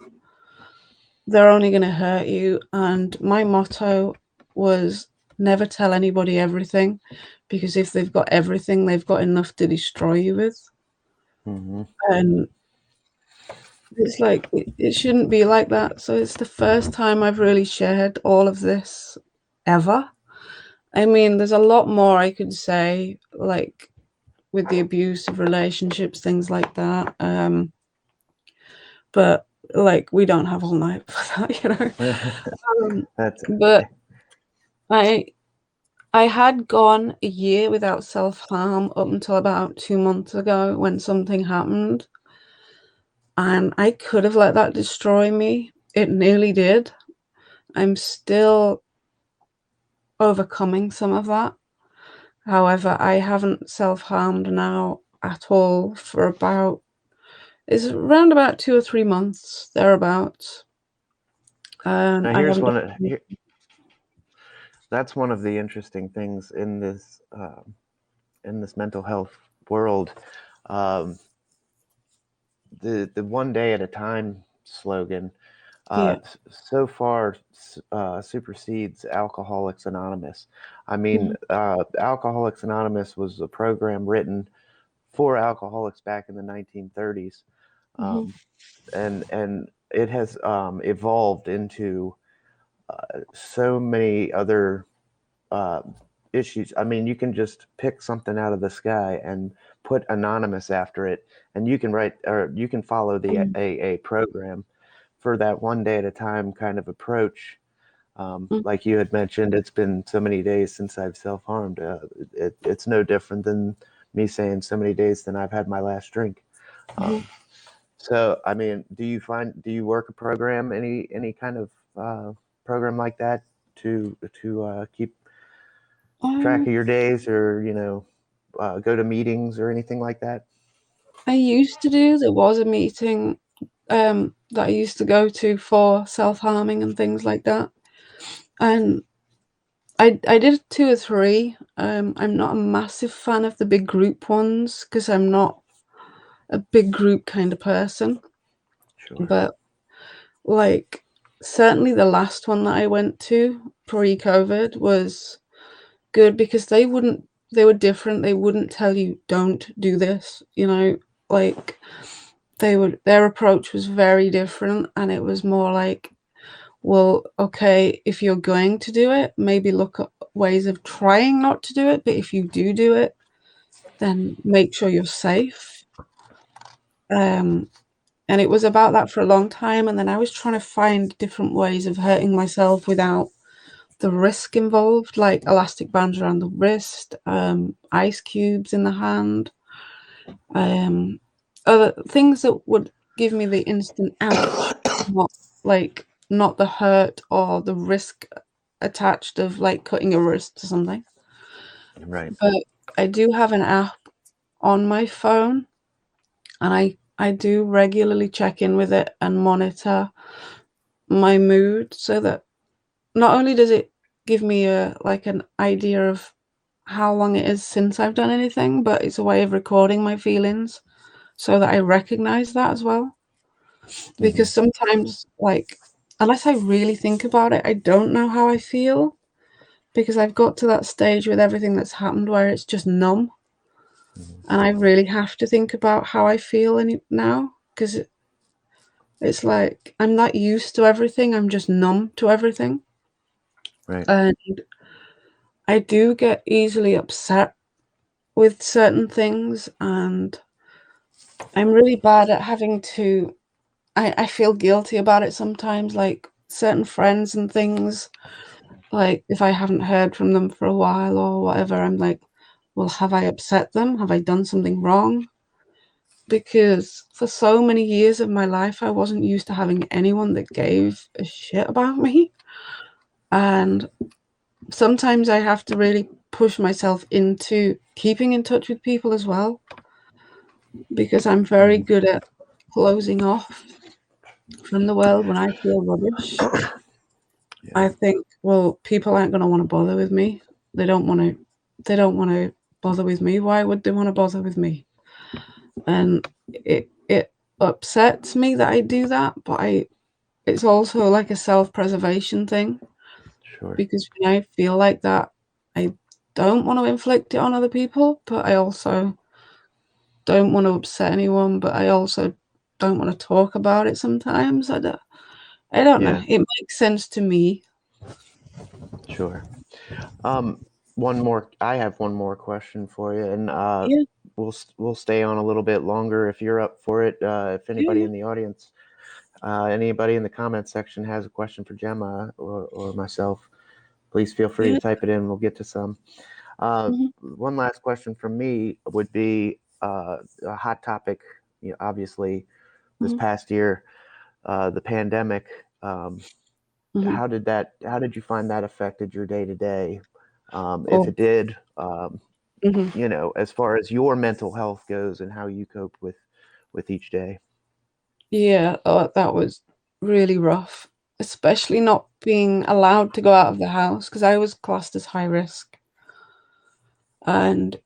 Speaker 2: they're only going to hurt you. And my motto was never tell anybody everything, because if they've got everything, they've got enough to destroy you with.
Speaker 1: Mm-hmm.
Speaker 2: And it's like, it shouldn't be like that. So it's the first time I've really shared all of this ever. I mean, there's a lot more I could say, like with the abusive relationships, things like that. But like, we don't have all night for that, you know.
Speaker 1: That's
Speaker 2: But I I had gone a year without self-harm up until about 2 months ago when something happened, and I could have let that destroy me. It nearly did. I'm still overcoming some of that. However, I haven't self-harmed now at all for about it's around about 2 or 3 months, thereabouts.
Speaker 1: now
Speaker 2: I
Speaker 1: here's
Speaker 2: haven't
Speaker 1: one.
Speaker 2: done
Speaker 1: That's one of the interesting things in this mental health world. Um, the one day at a time slogan
Speaker 2: yeah.
Speaker 1: so far supersedes Alcoholics Anonymous. I mean,
Speaker 2: Mhm,
Speaker 1: Alcoholics Anonymous was a program written for alcoholics back in the 1930s,
Speaker 2: mhm,
Speaker 1: um, and it has evolved into so many other uh, issues. I mean, you can just pick something out of the sky and put anonymous after it, and you can write or you can follow the
Speaker 2: mhm,
Speaker 1: AA program for that one day at a time kind of approach.
Speaker 2: mhm,
Speaker 1: Like you had mentioned, it's been so many days since I've self harmed. It's no different than me saying so many days since I've had my last drink.
Speaker 2: mhm.
Speaker 1: Um, so, I mean, do you work a program, any kind of program like that to keep track
Speaker 2: Um,
Speaker 1: of your days, or go to meetings or anything like that?
Speaker 2: I used to do. There was a meeting that I used to go to for self-harming and things like that. And I did 2 or 3. I'm not a massive fan of the big group ones because I'm not a big group kind of person.
Speaker 1: Sure.
Speaker 2: But, like, certainly the last one that I went to pre-COVID was good because they were different. They wouldn't tell you, "Don't do this," you know? Like, their approach was very different, and it was more like, well, okay, if you're going to do it, maybe look at ways of trying not to do it, but if you do it, then make sure you're safe. Um, and it was about that for a long time, and then I was trying to find different ways of hurting myself without the risk involved, like elastic bands around the wrist, ice cubes in the hand, um, other things that would give me the instant ouch, not not the hurt or the risk attached of like cutting a wrist or something.
Speaker 1: Right.
Speaker 2: But I do have an app on my phone, and I do regularly check in with it and monitor my mood so that not only does it give me an idea of how long it is since I've done anything, but it's a way of recording my feelings so that I recognize that as well.
Speaker 1: Hmm.
Speaker 2: Because sometimes, like, unless I really think about it, I don't know how I feel because I've got to that stage with everything that's happened where it's just numb,
Speaker 1: Hmm.
Speaker 2: and I really have to think about how I feel now because it's like I'm not used to everything. I'm just numb to everything,
Speaker 1: Right.
Speaker 2: and I do get easily upset with certain things, and I'm really bad at having to. I feel guilty about it sometimes, like certain friends and things. Like, if I haven't heard from them for a while or whatever, I'm like, well, have I upset them? Have I done something wrong? Because for so many years of my life, I wasn't used to having anyone that gave a shit about me. And sometimes I have to really push myself into keeping in touch with people as well, because I'm very good at closing off from the world when I feel rubbish.
Speaker 1: Yeah.
Speaker 2: I think, well, people aren't going to want to bother with me. They don't want to. They don't want to bother with me. Why would they want to bother with me? And it upsets me that I do that, but it's also like a self-preservation thing,
Speaker 1: Sure.
Speaker 2: because when I feel like that, I don't want to inflict it on other people, but I also don't want to upset anyone, but I also don't want to talk about it sometimes. I don't know.
Speaker 1: Yeah.
Speaker 2: It makes sense to me.
Speaker 1: Sure. One more. I have one more question for you, and
Speaker 2: Yeah,
Speaker 1: we'll stay on a little bit longer if you're up for it. If
Speaker 2: yeah,
Speaker 1: anybody
Speaker 2: yeah.
Speaker 1: in the audience, anybody in the comment section has a question for Gemma or myself, please feel free to
Speaker 2: Yeah.
Speaker 1: type it in. We'll get to some. Uh,
Speaker 2: Mhm,
Speaker 1: One last question from me would be a hot topic. You know, obviously, this
Speaker 2: mhm,
Speaker 1: past year, the pandemic. Um,
Speaker 2: mhm.
Speaker 1: How did you find that affected your day to day? If
Speaker 2: Oh,
Speaker 1: it did,
Speaker 2: mhm.
Speaker 1: you know, as far as your mental health goes and how you cope with each day.
Speaker 2: Yeah. Oh, that was really rough, especially not being allowed to go out of the house because I was classed as high risk. And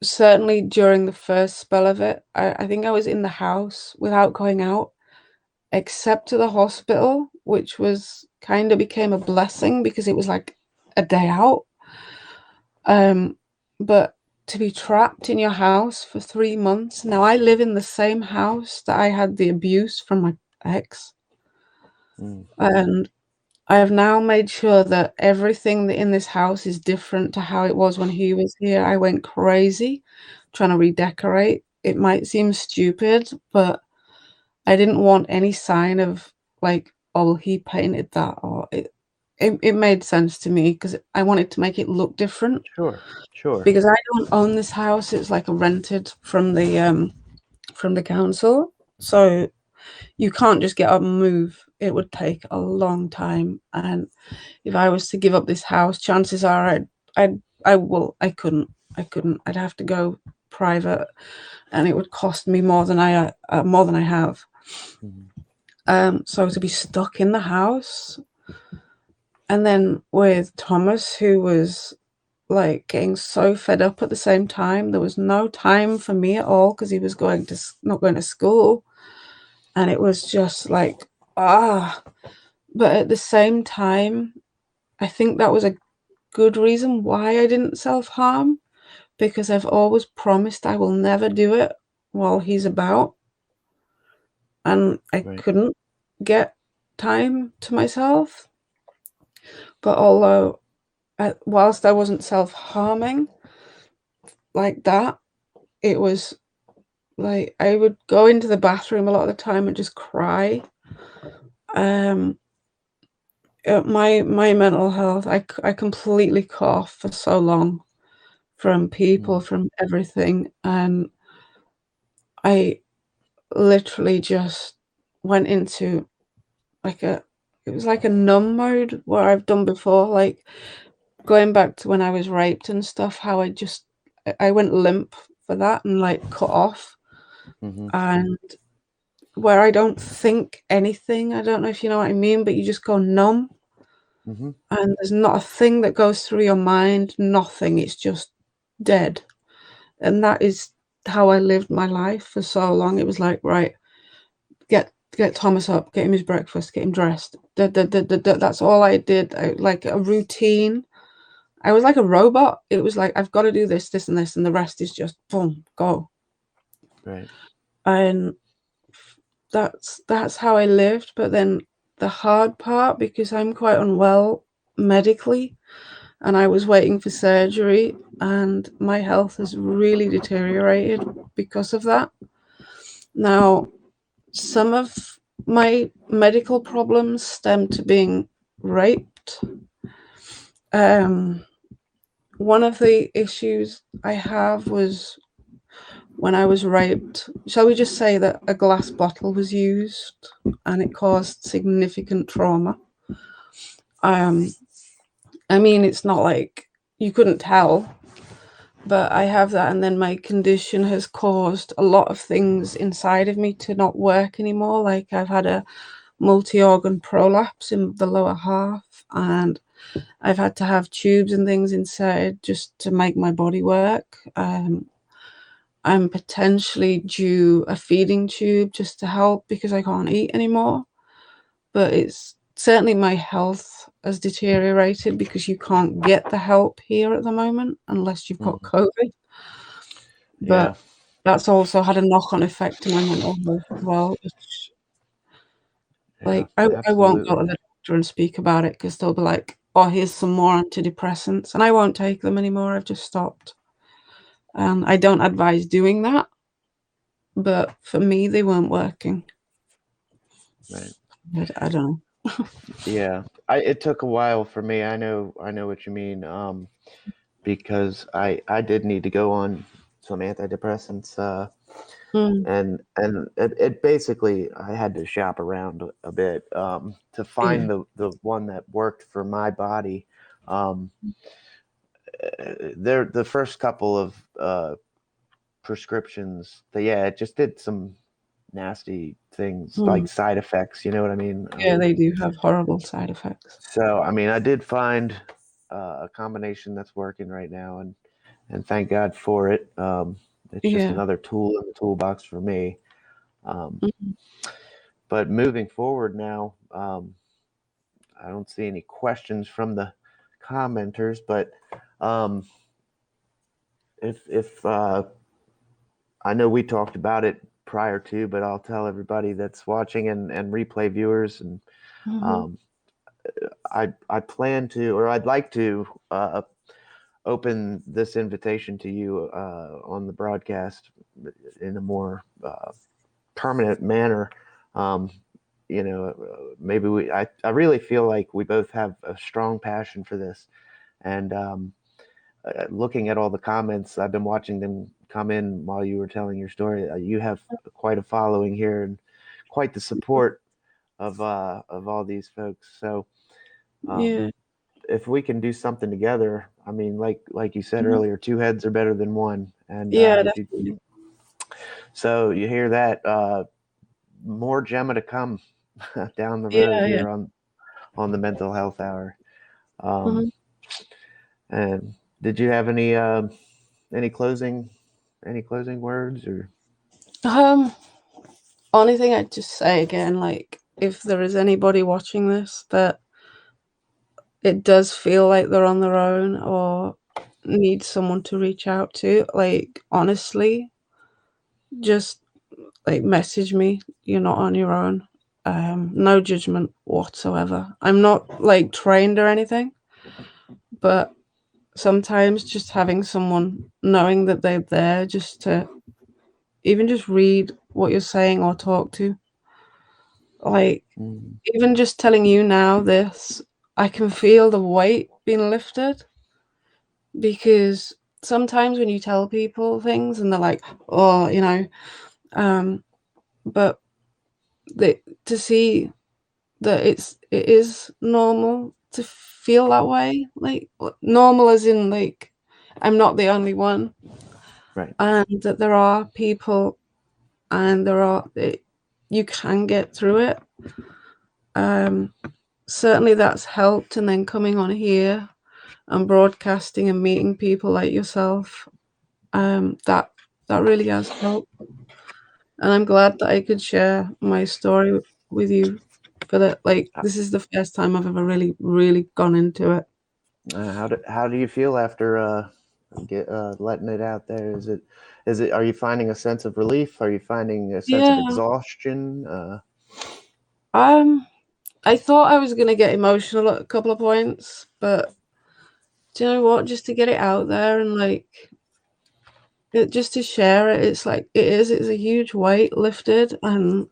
Speaker 2: certainly during the first spell of it, I think I was in the house without going out, except to the hospital, which was kind of became a blessing because it was like a day out. Um, but to be trapped in your house for 3 months. Now I live in the same house that I had the abuse from my ex,
Speaker 1: Mm,
Speaker 2: and I have now made sure that everything that in this house is different to how it was when he was here. I went crazy trying to redecorate. It might seem stupid, but I didn't want any sign of like, oh, he painted that, or it made sense to me because I wanted to make it look different.
Speaker 1: sure, sure.
Speaker 2: Because I don't own this house, it's like a rented from the council. So you can't just get up and move. It would take a long time. And if I was to give up this house, chances are I couldn't. I couldn't. I'd have to go private, and it would cost me more than I have.
Speaker 1: Mhm,
Speaker 2: So to be stuck in the house, and then with Thomas, who was like getting so fed up at the same time, there was no time for me at all because he was not going to school, and it was just like ah. But at the same time, I think that was a good reason why I didn't self harm, because I've always promised I will never do it while he's about, and I
Speaker 1: right.
Speaker 2: couldn't get time to myself. But although, whilst I wasn't self harming like that, it was like I would go into the bathroom a lot of the time and just cry. Um, my mental health, I completely cut off for so long from people,
Speaker 1: Mm,
Speaker 2: from everything, and I literally just went into like a it was like a numb mode where I've done before, like going back to when I was raped and stuff, how I went limp for that and like cut off,
Speaker 1: mhm,
Speaker 2: and where I don't think anything. I don't know if you know what I mean, but you just go numb
Speaker 1: mhm,
Speaker 2: and there's not a thing that goes through your mind, nothing. It's just dead. And that is how I lived my life for so long. It was like, right, get Thomas up, get him his breakfast, get him dressed. That's all I did. Like a routine. I was like a robot. It was like I've got to do this, this, and this, and the rest is just boom, go.
Speaker 1: right.
Speaker 2: And that's how I lived. But then the hard part, because I'm quite unwell medically, and I was waiting for surgery, and my health has really deteriorated because of that. Now, some of my medical problems stem to being raped, um, one of the issues I have was when I was raped. Shall we just say that a glass bottle was used and it caused significant trauma? Um, I mean, it's not like you couldn't tell, but I have that, and then my condition has caused a lot of things inside of me to not work anymore. Like I've had a multi-organ prolapse in the lower half, and I've had to have tubes and things inside just to make my body work. I'm potentially due a feeding tube just to help because I can't eat anymore. But it's certainly my health has deteriorated because you can't get the help here at the moment unless you've got
Speaker 1: Mhm.
Speaker 2: COVID.
Speaker 1: Yeah,
Speaker 2: But that's also had a knock-on effect to my mental health as well. Which,
Speaker 1: yeah,
Speaker 2: like, I won't go to
Speaker 1: absolutely.
Speaker 2: the doctor and speak about it because they'll be like, "Oh, here's some more antidepressants," and I won't take them anymore. I've just stopped, and I don't advise doing that. But for me, they weren't working.
Speaker 1: Right.
Speaker 2: I don't know.
Speaker 1: Yeah. It took a while for me. I know what you mean. Because I did need to go on some antidepressants.
Speaker 2: Mm,
Speaker 1: And it basically I had to shop around a bit to
Speaker 2: yeah.
Speaker 1: find the one that worked for my body. Um, there the first couple of prescriptions, yeah, it just did some nasty things
Speaker 2: Mm.
Speaker 1: like side effects. You know what I mean?
Speaker 2: Yeah, they do have horrible side effects.
Speaker 1: So I mean, I did find a combination that's working right now, and thank God for it. It's just
Speaker 2: Yeah.
Speaker 1: another tool in the toolbox for me. Um,
Speaker 2: Mhm.
Speaker 1: but moving forward now, I don't see any questions from the commenters. But um, if I know we talked about it prior to, but I'll tell everybody that's watching and replay viewers, and
Speaker 2: Mhm.
Speaker 1: um, I plan to, or I'd like to open this invitation to you on the broadcast in a more permanent manner. Um, maybe I really feel like we both have a strong passion for this. And looking at all the comments, I've been watching them come in while you were telling your story. You have quite a following here and quite the support of all these folks. So um,
Speaker 2: Yeah.
Speaker 1: if we can do something together, I mean, like you said
Speaker 2: Mhm.
Speaker 1: earlier, two heads are better than one. And
Speaker 2: Yeah,
Speaker 1: if you
Speaker 2: definitely.
Speaker 1: so you hear that, more Gemma to come down the road
Speaker 2: Yeah, yeah.
Speaker 1: here on the mental health hour. Um,
Speaker 2: Mhm.
Speaker 1: and did you have any closing any closing words or?
Speaker 2: Um, Only thing I'd just say again, like, if there is anybody watching this that it does feel like they're on their own or need someone to reach out to, like, honestly, just, like, message me. You're not on your own. No judgment whatsoever. I'm not, like, trained or anything, but sometimes just having someone knowing that they're there just to even just read what you're saying or talk to, like,
Speaker 1: Mm,
Speaker 2: even just telling you now this, I can feel the weight being lifted because sometimes when you tell people things and they're like, "Oh," um, but to see that it is normal to feel that way, like, normal as in, like, I'm not the only one,
Speaker 1: right.
Speaker 2: and that there are people and you can get through it. Um, Certainly that's helped, and then coming on here and broadcasting and meeting people like yourself, that really has helped. And I'm glad that I could share my story with you for that. Like,
Speaker 1: Uh,
Speaker 2: this is the first time I've ever really, really gone into it.
Speaker 1: how do you feel after get letting it out there? Is it are you finding a sense of relief? Are you finding a sense of
Speaker 2: Yeah.
Speaker 1: exhaustion?
Speaker 2: Um, I thought I was gonna get emotional at a couple of points, but do you know what? Just to get it out there and like just to share it, it's like it's a huge weight lifted, and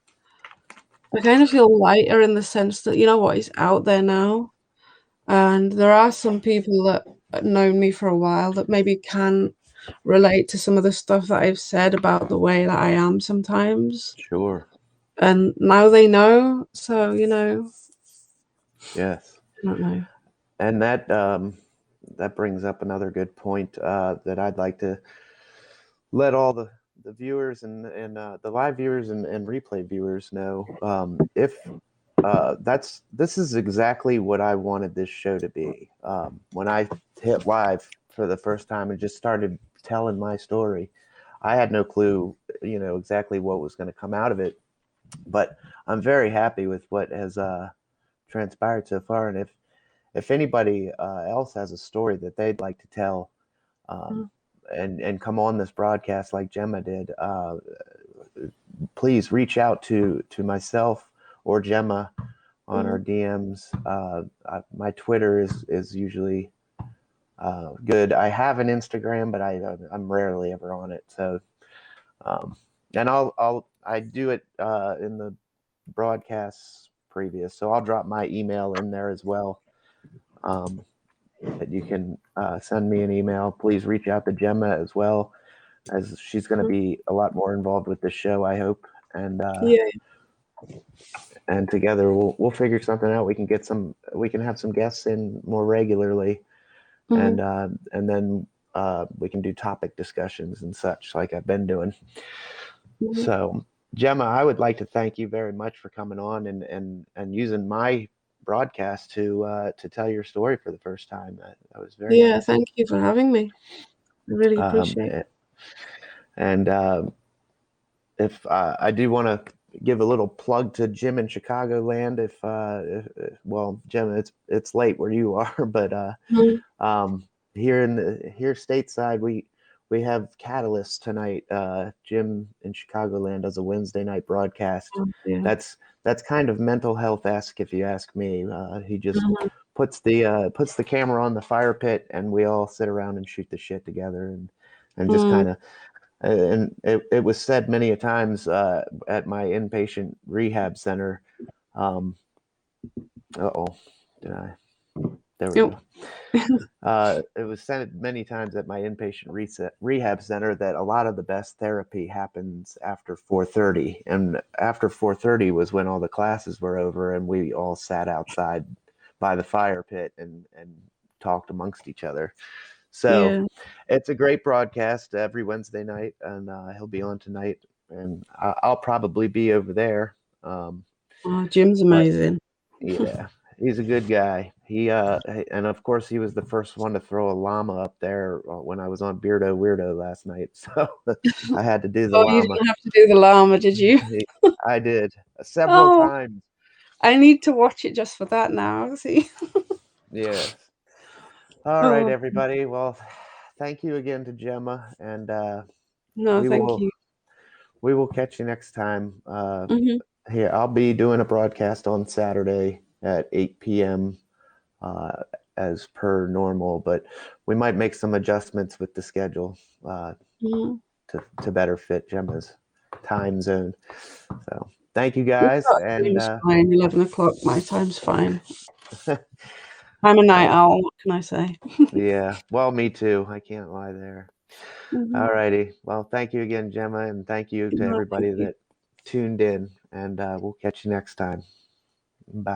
Speaker 2: I kind of feel lighter in the sense that you know what is out there now, and there are some people that known me for a while that maybe can relate to some of the stuff that I've said about the way that I am sometimes.
Speaker 1: Sure.
Speaker 2: And now they know. So,
Speaker 1: Yes.
Speaker 2: I don't know.
Speaker 1: And that brings up another good point that I'd like to let all the viewers and the live viewers and replay viewers know. If this is exactly what I wanted this show to be. When I hit live for the first time and just started telling my story, I had no clue, exactly what was going to come out of it. But I'm very happy with what has transpired so far. And if anybody else has a story that they'd like to tell, and come on this broadcast like Gemma did, please reach out to myself or Gemma on our DMs. My Twitter is usually good. I have an Instagram, but I'm rarely ever on it. So, and I do it in the broadcasts previous, so I'll drop my email in there as well. That you can send me an email. Please reach out to Gemma as well, as she's going to be a lot more involved with the show, I hope. And and together we'll figure something out. We can have some guests in more regularly, and then we can do topic discussions and such like I've been doing. So, Gemma, I would like to thank you very much for coming on and using my broadcast to tell your story for the first time. That was very nice.
Speaker 2: Thank you for having me. I really appreciate it.
Speaker 1: And if I do want to give a little plug to Jim in Chicagoland, well, Jim, it's late where you are, but here stateside we have Catalyst tonight. Jim in Chicagoland does a Wednesday night broadcast. That's kind of mental health-esque, if you ask me. He just puts the camera on the fire pit, and we all sit around and shoot the shit together, and just kind of. And it was said many a times at my inpatient rehab center. Did I? There we go. It was said many times at my inpatient rehab center that a lot of the best therapy happens after 4:30, and after 4:30 was when all the classes were over, and we all sat outside by the fire pit and talked amongst each other. So it's a great broadcast every Wednesday night, and he'll be on tonight, and I'll probably be over there.
Speaker 2: Jim's amazing.
Speaker 1: Yeah, he's a good guy. And of course he was the first one to throw a llama up there when I was on Beardo Weirdo last night. So I had to do the llama.
Speaker 2: You didn't have to do the llama, did you?
Speaker 1: I did several times.
Speaker 2: I need to watch it just for that now. See.
Speaker 1: Yes. All right, everybody. Well, thank you again to Gemma, and
Speaker 2: thank you.
Speaker 1: We will catch you next time. Here, I'll be doing a broadcast on Saturday at 8 p.m. As per normal, but we might make some adjustments with the schedule to better fit Gemma's time zone. So thank you guys. And
Speaker 2: fine. 11 o'clock my time's fine. I'm a night owl. What can I say?
Speaker 1: Yeah, well, me too. I can't lie there. All righty. Well, thank you again, Gemma, and thank you to everybody that tuned in, and we'll catch you next time. Bye.